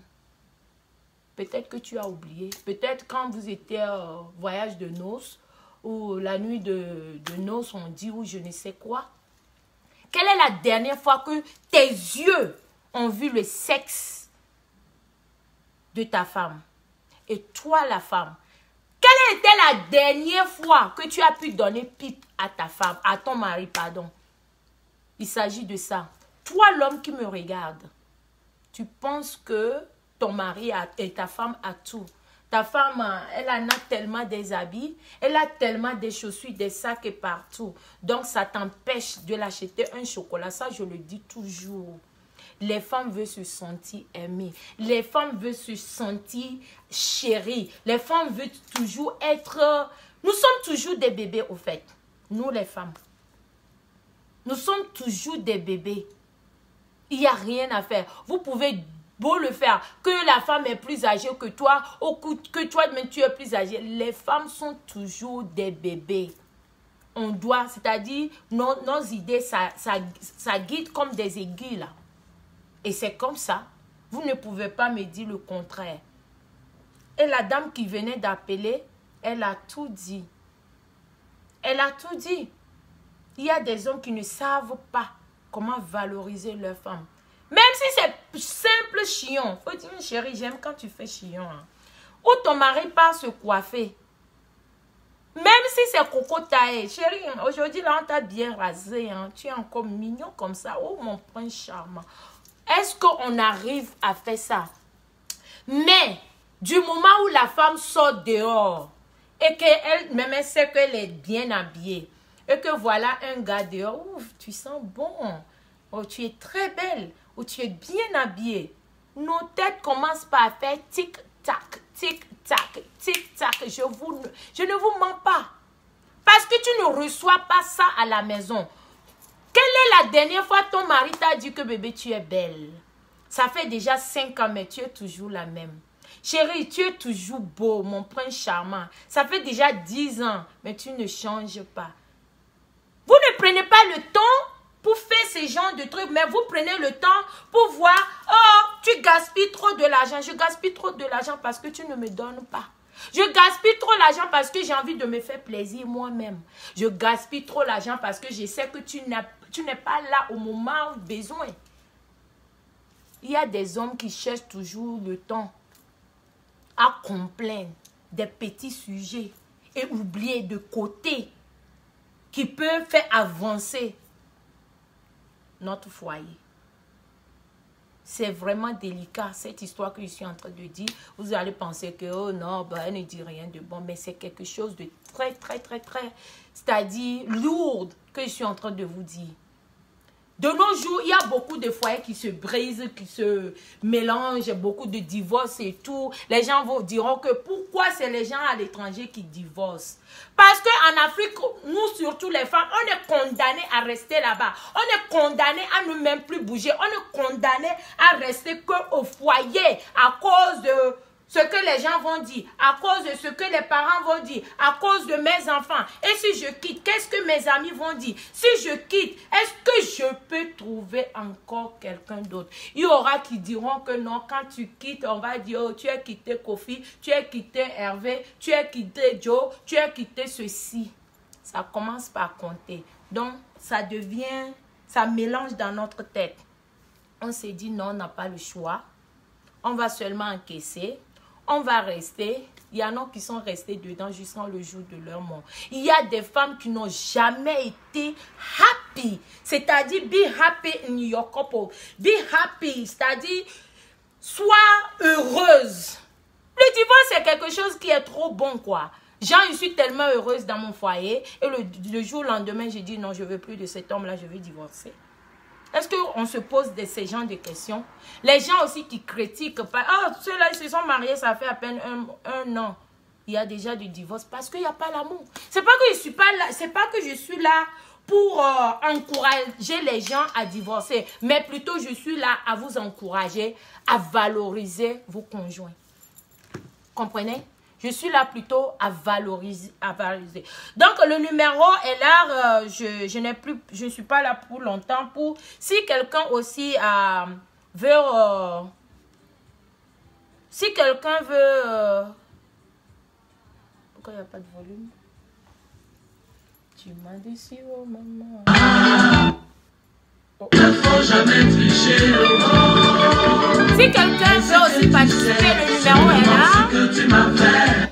Peut-être que tu as oublié. Peut-être quand vous étiez au voyage de noces ou la nuit de noces, on dit ou je ne sais quoi. Quelle est la dernière fois que tes yeux ont vu le sexe de ta femme? Et toi, la femme, quelle était la dernière fois que tu as pu donner pipe à ta femme, à ton mari, pardon? Il s'agit de ça. Toi, l'homme qui me regarde, tu penses que ton mari et ta femme a tout. Ta femme, elle en a tellement des habits, elle a tellement des chaussures, des sacs et partout. Donc, ça t'empêche de l'acheter un chocolat. Ça, je le dis toujours. Les femmes veulent se sentir aimées. Les femmes veulent se sentir chéries. Les femmes veulent toujours être... Nous sommes toujours des bébés, au fait. Nous, les femmes. Nous sommes toujours des bébés. Il n'y a rien à faire. Vous pouvez beau le faire, que la femme est plus âgée que toi, ou que toi, mais tu es plus âgée. Les femmes sont toujours des bébés. On doit, c'est-à-dire, nos idées, ça guide comme des aiguilles, là. Et c'est comme ça. Vous ne pouvez pas me dire le contraire. Et la dame qui venait d'appeler, elle a tout dit. Elle a tout dit. Il y a des hommes qui ne savent pas comment valoriser leur femme. Même si c'est simple chion. Faut dire, chérie, j'aime quand tu fais chion. Hein. Ou ton mari part se coiffer. Même si c'est coco taillé. Chérie, aujourd'hui, là, on t'a bien rasé. Hein. Tu es encore mignon comme ça. Oh, mon prince charmant. Est-ce qu'on arrive à faire ça? Mais, du moment où la femme sort dehors, et qu'elle, même elle sait qu'elle est bien habillée, et que voilà un gars dehors, ouf, tu sens bon, oh, tu es très belle, ou tu es bien habillée. Nos têtes commencent par faire tic-tac, tic-tac, tic-tac. Je ne vous mens pas. Parce que tu ne reçois pas ça à la maison. Quelle est la dernière fois ton mari t'a dit que bébé, tu es belle? Ça fait déjà 5 ans, mais tu es toujours la même. Chérie, tu es toujours beau, mon prince charmant. Ça fait déjà 10 ans, mais tu ne changes pas. Vous ne prenez pas le temps pour faire ce genre de trucs, mais vous prenez le temps pour voir, oh, tu gaspilles trop de l'argent. Je gaspille trop de l'argent parce que tu ne me donnes pas. Je gaspille trop l'argent parce que j'ai envie de me faire plaisir moi-même. Je gaspille trop l'argent parce que je sais que tu n'es pas là au moment où besoin. Il y a des hommes qui cherchent toujours le temps à complaindre des petits sujets et oublier de côté qui peuvent faire avancer notre foyer. C'est vraiment délicat, cette histoire que je suis en train de dire. Vous allez penser que, oh non, bah, elle ne dit rien de bon, mais c'est quelque chose de très, c'est-à-dire lourde que je suis en train de vous dire. De nos jours, il y a beaucoup de foyers qui se brisent, qui se mélangent, beaucoup de divorces et tout. Les gens vous diront que pourquoi c'est les gens à l'étranger qui divorcent? Parce qu'en Afrique, nous surtout les femmes, on est condamnés à rester là-bas. On est condamnés à ne même plus bouger. On est condamnés à rester qu'au foyer à cause de ce que les gens vont dire, à cause de ce que les parents vont dire, à cause de mes enfants. Et si je quitte, qu'est-ce que mes amis vont dire? Si je quitte, est-ce que je peux trouver encore quelqu'un d'autre? Il y aura qui diront que non, quand tu quittes, on va dire, oh, tu as quitté Kofi, tu as quitté Hervé, tu as quitté Joe, tu as quitté ceci. Ça commence par compter. Donc, ça devient, ça mélange dans notre tête. On s'est dit, non, on n'a pas le choix. On va seulement encaisser. On va rester. Il y en a qui sont restés dedans jusqu'à le jour de leur mort. Il y a des femmes qui n'ont jamais été happy. C'est-à-dire, be happy in your couple. Be happy, c'est-à-dire, sois heureuse. Le divorce, c'est quelque chose qui est trop bon, quoi. Genre, je suis tellement heureuse dans mon foyer. Et le jour au lendemain, j'ai dit, non, je ne veux plus de cet homme-là, je veux divorcer. Est-ce qu'on se pose ces genres de questions? Les gens aussi qui critiquent, oh, ceux-là, ils se sont mariés, ça fait à peine un an. Il y a déjà du divorce parce qu'il n'y a pas l'amour. C'est pas que je suis pas là, c'est pas que je suis là pour encourager les gens à divorcer, mais plutôt je suis là à vous encourager à valoriser vos conjoints. Comprenez? Je suis là plutôt à valoriser. Donc, le numéro est là. Je ne suis pas là pour longtemps. Si quelqu'un aussi veut... si quelqu'un veut... pourquoi il n'y a pas de volume? Tu m'as déçu, oh maman.
Il ne faut jamais tricher.
Si quelqu'un veut aussi participer, le numéro est là.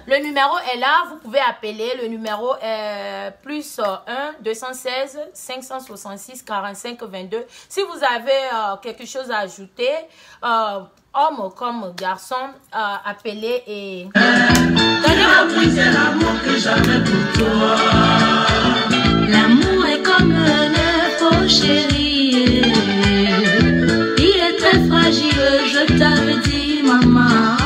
Le numéro est là, vous pouvez appeler. Le numéro est plus 1 216 566 45 22. Si vous avez quelque chose à ajouter, homme comme garçon, appelez et donnez vos prix.
C'est l'amour que j'avais pour toi.
L'amour est comme un œuf, oh chérie. Il est très fragile, je t'avais dit, maman.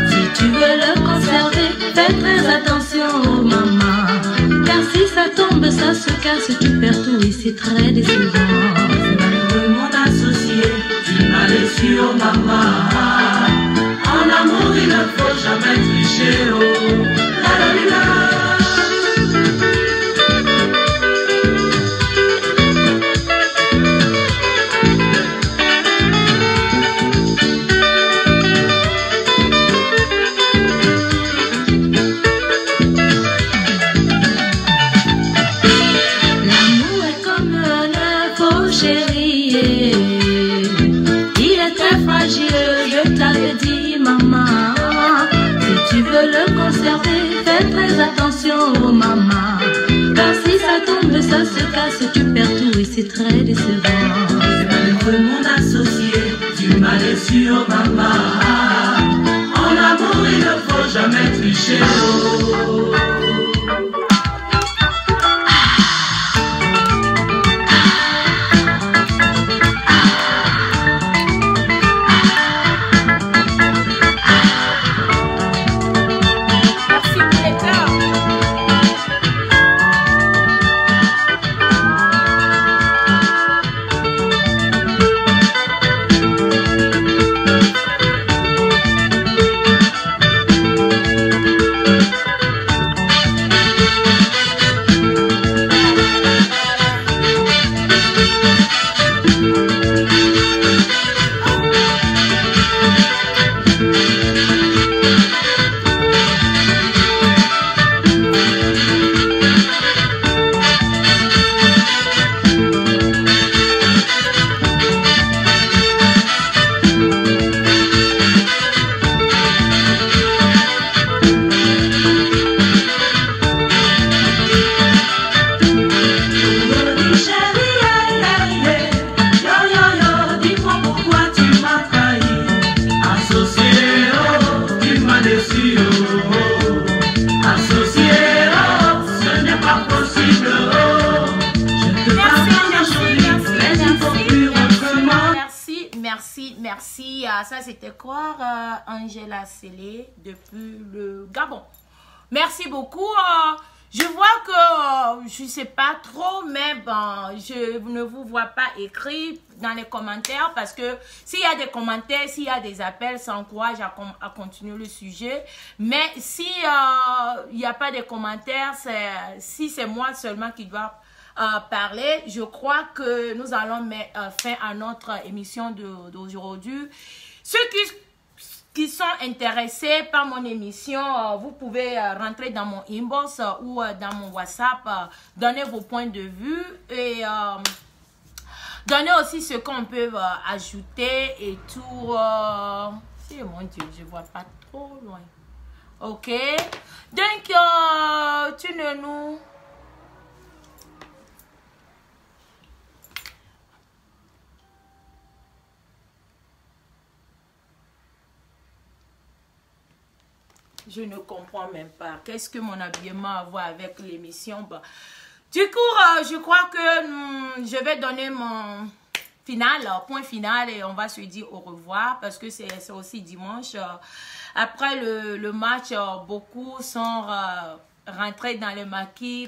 Si tu veux le conserver, fais très attention, oh, maman. Car si ça tombe, ça se casse, tu perds tout et c'est très décevant.
C'est mon associé, tu m'as laissé, oh maman. En amour, il ne faut jamais tricher, oh. La la la la.
Je t'avais dit, maman, si tu veux le conserver, fais très attention, oh, maman. Car si ça tombe, ça se casse, tu perds tout et c'est très décevant.
C'est mon associé, tu m'as laissé, oh maman. En amour, il ne faut jamais tricher, oh.
Merci. Ça, c'était quoi, Angela Sélé, depuis le Gabon. Merci beaucoup. Je vois que je ne sais pas trop, mais bon, je ne vous vois pas écrit dans les commentaires parce que s'il y a des commentaires, s'il y a des appels, ça encourage à continuer le sujet. Mais si il n'y a pas de commentaires, si c'est moi seulement qui dois parler, je crois que nous allons mettre fin à notre émission d'aujourd'hui. Ceux qui sont intéressés par mon émission, vous pouvez rentrer dans mon inbox ou dans mon WhatsApp, donner vos points de vue et donner aussi ce qu'on peut ajouter et tout. Oh mon Dieu, je vois pas trop loin. Ok, donc tu ne nous... Je ne comprends même pas. Qu'est-ce que mon habillement a à voir avec l'émission? Bah, du coup, je crois que je vais donner mon point final et on va se dire au revoir parce que c'est aussi dimanche. Après le match, beaucoup sont rentrés dans le maquis,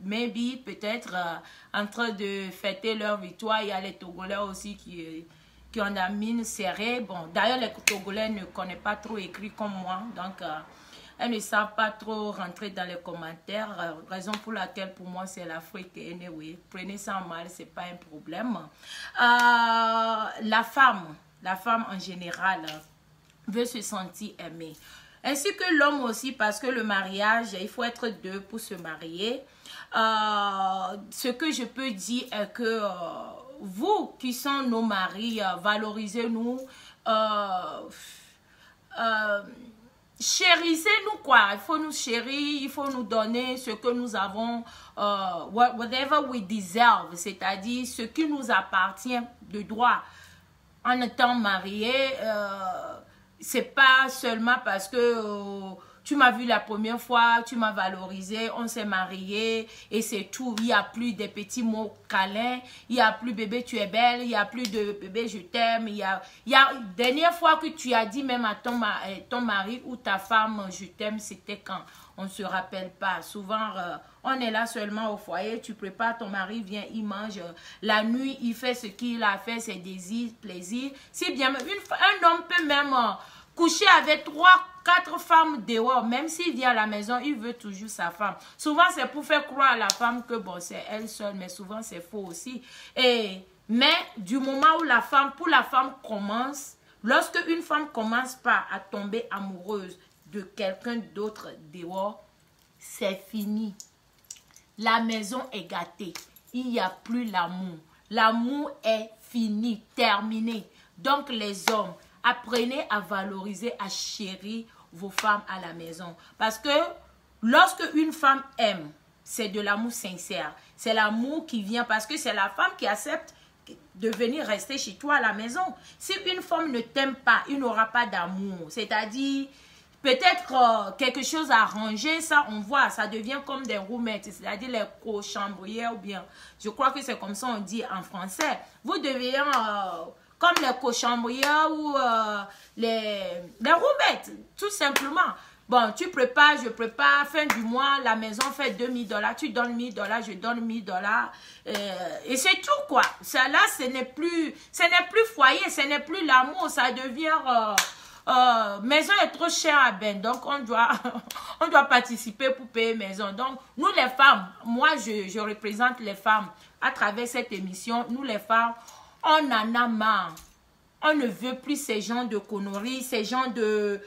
maybe, peut-être, en train de fêter leur victoire. Il y a les Togolais aussi qui ont la mine serrée. Bon, d'ailleurs, les Togolais ne connaissent pas trop écrit comme moi, donc elles ne savent pas trop rentrer dans les commentaires, raison pour laquelle pour moi c'est l'Afrique. Anyway, prenez ça en mal, c'est pas un problème. La femme en général veut se sentir aimée, ainsi que l'homme aussi, parce que le mariage, il faut être deux pour se marier. Ce que je peux dire est que vous qui sont nos maris, valorisez-nous, chérissez-nous quoi. Il faut nous chérir, il faut nous donner ce que nous avons, whatever we deserve, c'est-à-dire ce qui nous appartient de droit. En étant marié, c'est pas seulement parce que tu m'as vu la première fois, tu m'as valorisé, on s'est marié et c'est tout. Il n'y a plus des petits mots câlins, il n'y a plus bébé tu es belle, il n'y a plus de bébé je t'aime. Il y a dernière fois que tu as dit même à ton mari ou ta femme je t'aime, c'était quand? On ne se rappelle pas. Souvent, on est là seulement au foyer, tu prépares, ton mari vient, il mange. La nuit, il fait ce qu'il a fait, ses désirs, plaisirs. Si bien, un homme peut même coucher avec 3-4 femmes dehors. Même s'il vient à la maison, il veut toujours sa femme. Souvent, c'est pour faire croire à la femme que bon, c'est elle seule, mais souvent, c'est faux aussi. Mais du moment où pour la femme commence, lorsque une femme commence pas à tomber amoureuse de quelqu'un d'autre dehors, c'est fini. La maison est gâtée. Il n'y a plus l'amour. L'amour est fini, terminé. Donc les hommes, apprenez à valoriser, à chérir vos femmes à la maison. Parce que lorsque une femme aime, c'est de l'amour sincère. C'est l'amour qui vient parce que c'est la femme qui accepte de venir rester chez toi à la maison. Si une femme ne t'aime pas, il n'aura pas d'amour. C'est-à-dire, peut-être quelque chose à ranger, ça on voit, ça devient comme des roommates, c'est-à-dire les cochambrières ou bien, je crois que c'est comme ça on dit en français. Vous deviez, comme les cochambrières ou les roommates, tout simplement. Bon, tu prépares, je prépare, fin du mois, la maison fait $2000, tu donnes $1000, je donne $1000, et c'est tout quoi. Ça là, ce n'est plus foyer, ce n'est plus l'amour, ça devient... maison est trop chère à Ben, donc on doit participer pour payer maison. Donc nous les femmes, moi je représente les femmes à travers cette émission. Nous les femmes, on en a marre. On ne veut plus ces gens de conneries, ces gens de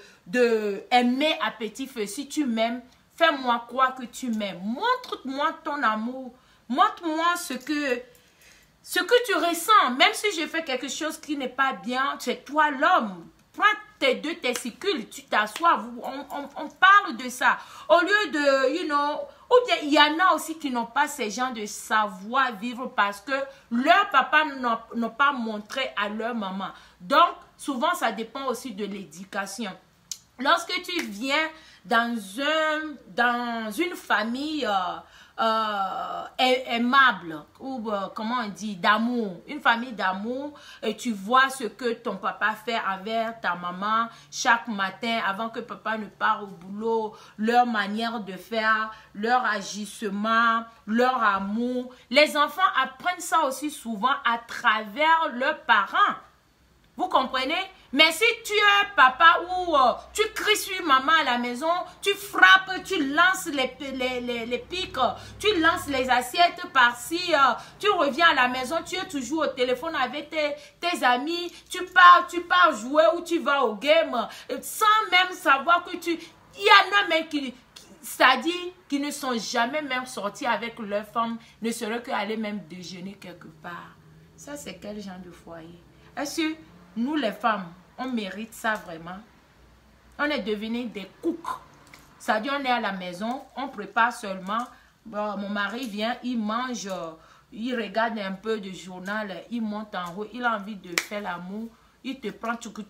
aimer à petit feu. Si tu m'aimes, fais-moi croire que tu m'aimes. Montre-moi ton amour. Montre-moi ce que tu ressens. Même si je fais quelque chose qui n'est pas bien, c'est toi l'homme. Prends tes deux testicules, tu t'assois, on parle de ça. Au lieu de, ou bien il y en a aussi qui n'ont pas ces gens de savoir-vivre parce que leurs papas n'ont pas montré à leur maman. Donc, souvent, ça dépend aussi de l'éducation. Lorsque tu viens dans une famille aimable ou comment on dit, d'amour, une famille d'amour, et tu vois ce que ton papa fait envers ta maman chaque matin avant que papa ne parte au boulot, leur manière de faire, leur agissement, leur amour. Les enfants apprennent ça aussi souvent à travers leurs parents. Vous comprenez? Mais si tu es papa ou tu cries sur maman à la maison, tu frappes, tu lances les pics, tu lances les assiettes par-ci, tu reviens à la maison, tu es toujours au téléphone avec tes amis, tu pars jouer ou tu vas au game, sans même savoir que il y en a même c'est-à-dire qui ne sont jamais même sortis avec leur femme, ne serait qu'aller même déjeuner quelque part. Ça, c'est quel genre de foyer? Est-ce que nous, les femmes, on mérite ça vraiment? On est devenus des cooks. C'est-à-dire, on est à la maison, on prépare seulement. Bon, mon mari vient, il mange, il regarde un peu de journal, il monte en haut, il a envie de faire l'amour, il te prend tchoukou,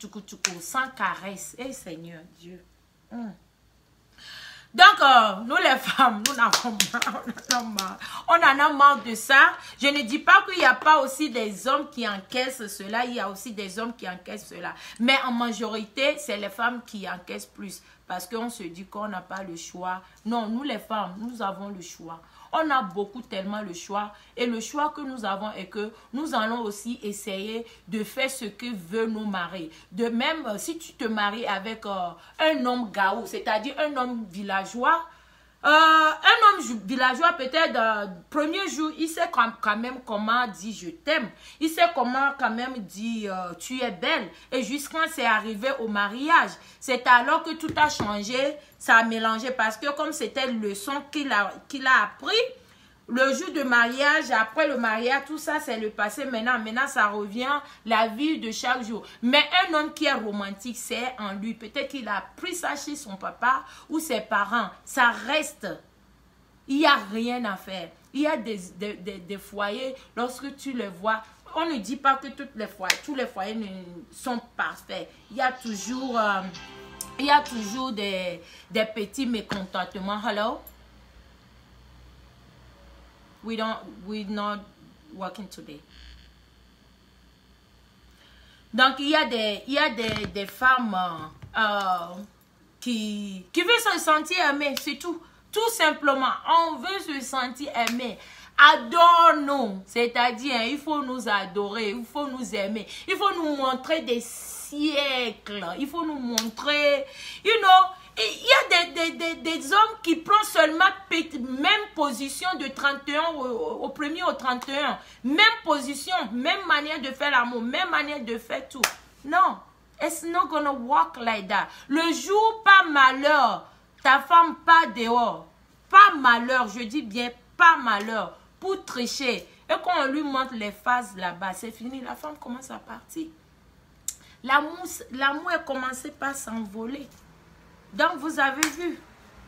sans caresse. Eh Seigneur Dieu. Donc, nous les femmes, nous en avons marre. On en a marre de ça. Je ne dis pas qu'il n'y a pas aussi des hommes qui encaissent cela. Il y a aussi des hommes qui encaissent cela. Mais en majorité, c'est les femmes qui encaissent plus. Parce qu'on se dit qu'on n'a pas le choix. Non, nous les femmes, nous avons le choix. On a tellement le choix. Et le choix que nous avons est que nous allons aussi essayer de faire ce que veulent nos maris. De même, si tu te maries avec un homme gaou, c'est-à-dire un homme villageois, peut-être, premier jour, il sait quand même comment dire je t'aime. Il sait comment quand même dire tu es belle. Et jusqu'à c'est arrivé au mariage. C'est alors que tout a changé, ça a mélangé. Parce que comme c'était une leçon qu'il a appris, Le jour de mariage, après le mariage, tout ça, c'est le passé. Maintenant, ça revient, la vie de chaque jour. Mais un homme qui est romantique, c'est en lui. Peut-être qu'il a pris ça chez son papa ou ses parents. Ça reste. Il n'y a rien à faire. Il y a des foyers, lorsque tu les vois, on ne dit pas que tous les foyers sont parfaits. Il y a toujours des petits mécontentements. Hello? We're not working today. Donc, il y a des femmes qui veulent se sentir aimées, c'est tout. Tout simplement, on veut se sentir aimé. Adore-nous. C'est-à-dire, il faut nous adorer, il faut nous aimer. Il faut nous montrer des siècles. Il faut nous montrer, il y a des hommes qui prennent seulement même position de 31 au premier au 31. Même position, même manière de faire l'amour, même manière de faire tout. Non, it's not gonna work like that. Le jour, pas malheur, ta femme pas dehors, pas malheur, je dis bien pas malheur, pour tricher. Et quand on lui montre les phases là-bas, c'est fini, la femme commence à partir. L'amour a commencé par s'envoler. Donc, vous avez vu,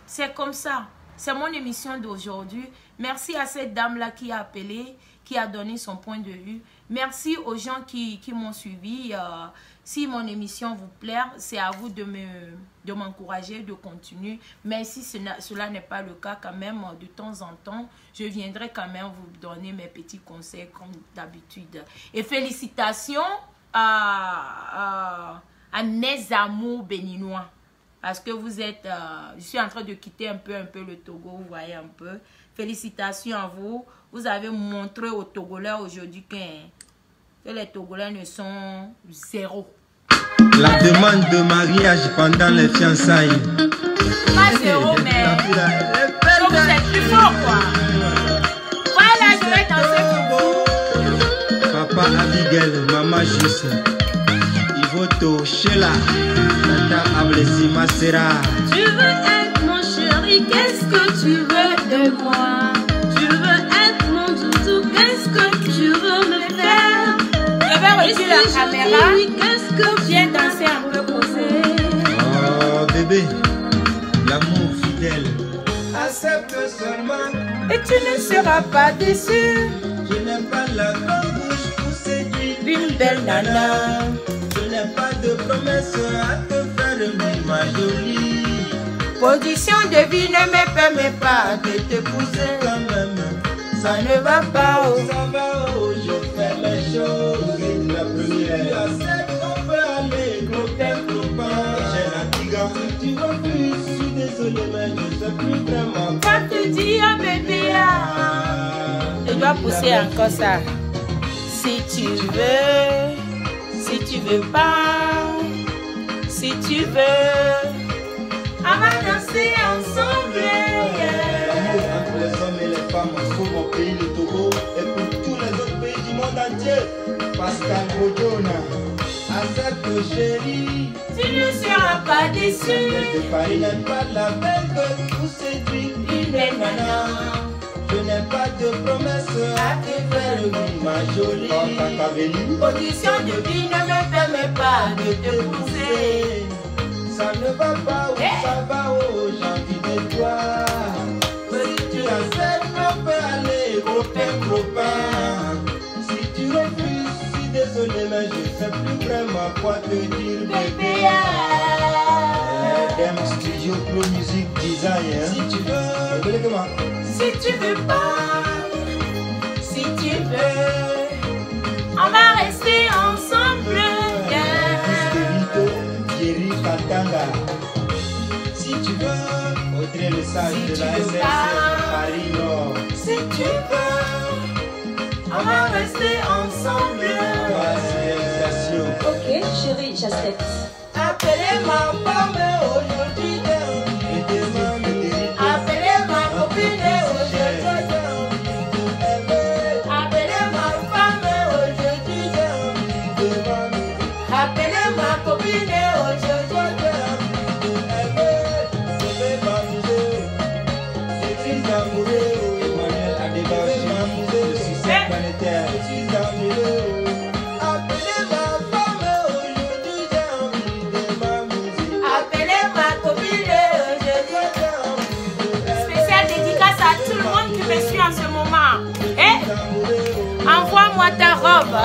c'est comme ça. C'est mon émission d'aujourd'hui. Merci à cette dame-là qui a appelé, qui a donné son point de vue. Merci aux gens qui m'ont suivi. Si mon émission vous plaît, c'est à vous de m'encourager, de continuer. Mais si cela n'est pas le cas, quand même, de temps en temps, je viendrai quand même vous donner mes petits conseils comme d'habitude. Et félicitations à Nes Amour béninois. Parce que vous êtes, je suis en train de quitter un peu le Togo, vous voyez un peu. Félicitations à vous. Vous avez montré aux Togolais aujourd'hui que les Togolais ne sont zéro.
La demande de mariage pendant les fiançailles.
Pas zéro, mais donc vous êtes plus fort, quoi. Voilà, je vais danser pour vous.
Papa Abigail, maman Juste. Ivoto, Sheila, Tata Ablesi, Masera.
Tu veux être mon chéri, qu'est-ce que tu veux de moi? Tu veux être mon doudou, qu'est-ce que tu veux me faire?
Je vais retirer la caméra.
Qu'est-ce que
viens danser un peu posé.
Oh bébé, l'amour fidèle. Accepte seulement
et tu ne seras pas déçu.
Je n'ai pas la grande bouche pour séduire
une belle nana.
Je n'ai pas de promesse à te faire, ma jolie.
Condition de vie ne me permet pas de t'épouser.
Quand même,
ça ne va pas. Oh.
Ça va, oh, je fais les choses. La première, tu acceptes, on peut aller, copain. J'ai la tiga, si tu refuses, je suis désolé, mais je sais plus vraiment.
Quand tu dis, oh bébé, je dois pousser encore ça. Si tu veux pas, si tu veux, on va danser ensemble.
L'amour entre les hommes et les femmes pour mon pays, le Togo, et pour tous les autres pays du monde entier. Pascal Bodona, accepte chérie.
Tu ne seras pas déçu.
Je te parie n'est pas la belle que vous séduit.
Une belle nana.
Je n'ai pas de promesse à te faire, ma jolie.
Condition de vie ne me permet pas de te pousser.
Ça ne va pas, ou ça va, oh, j'ai envie de toi. Si tu acceptes, on peut aller, copain. Si tu refuses, je suis désolé, mais je sais plus vraiment quoi te dire, bébé. M Studio Pro Music Design. Si tu veux, comment?
Si tu veux pas, si tu veux, on va rester ensemble.
Si tu veux, Audrey le sage
si
de la SNCF Paris Nord.
Si tu veux, on va rester ensemble.
Ok, chérie, j'accepte.
Appelez ma femme aujourd'hui. Appelez ma copine aujourd'hui. Appelez ma femme aujourd'hui. Appelez ma copine aujourd'hui. Envoie-moi ta robe.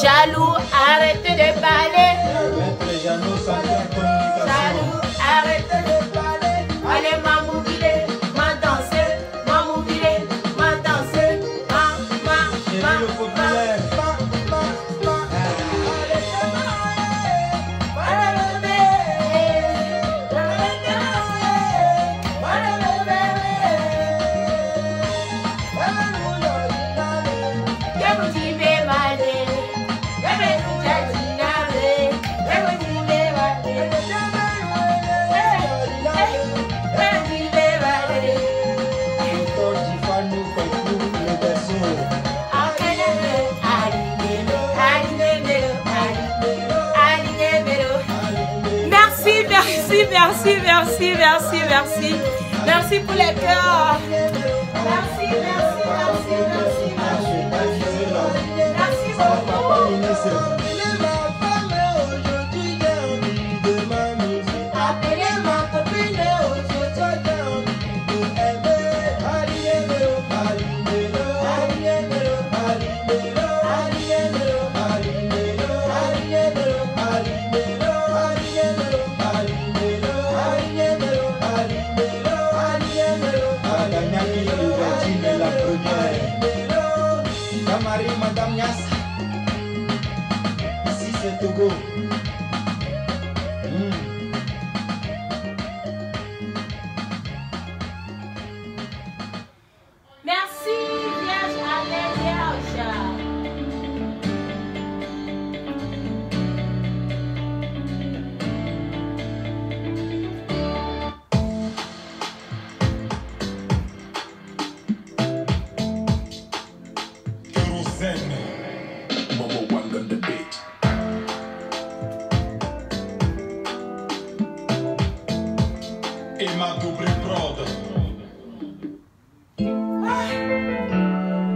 Jaloux, arrêtez de parler. Jaloux, arrêtez de parler. Allez, maman, ma danser, maman, ma danser, Merci, merci, merci, merci. Merci pour les cœurs. Merci, merci, merci, merci, merci. Merci beaucoup. Appelez ma copine
Madame Nias, ici c'est Togo.
Merci, Vierge, allez, Vierge.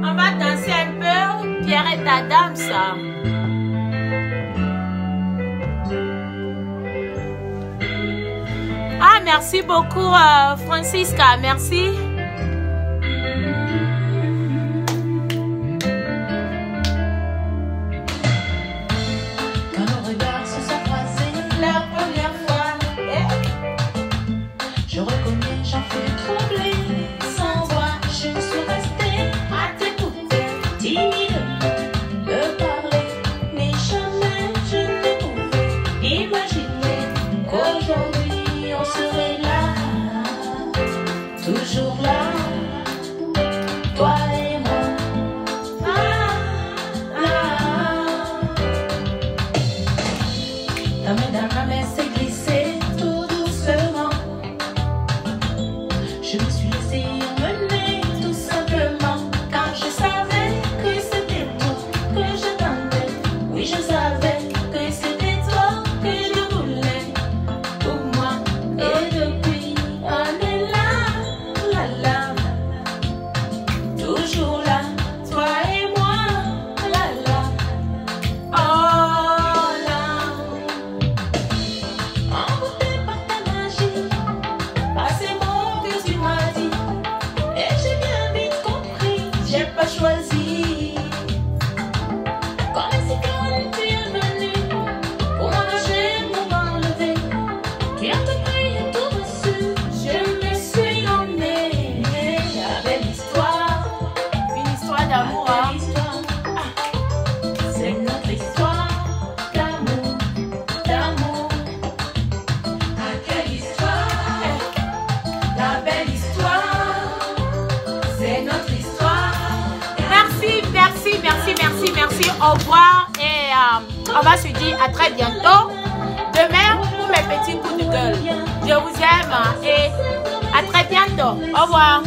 On va danser un peu, Pierre et ta dame, ça. Ah, merci beaucoup, Francisca, merci. Au revoir et on va se dire à très bientôt. Demain pour mes petits coups de gueule. Je vous aime et à très bientôt. Au revoir.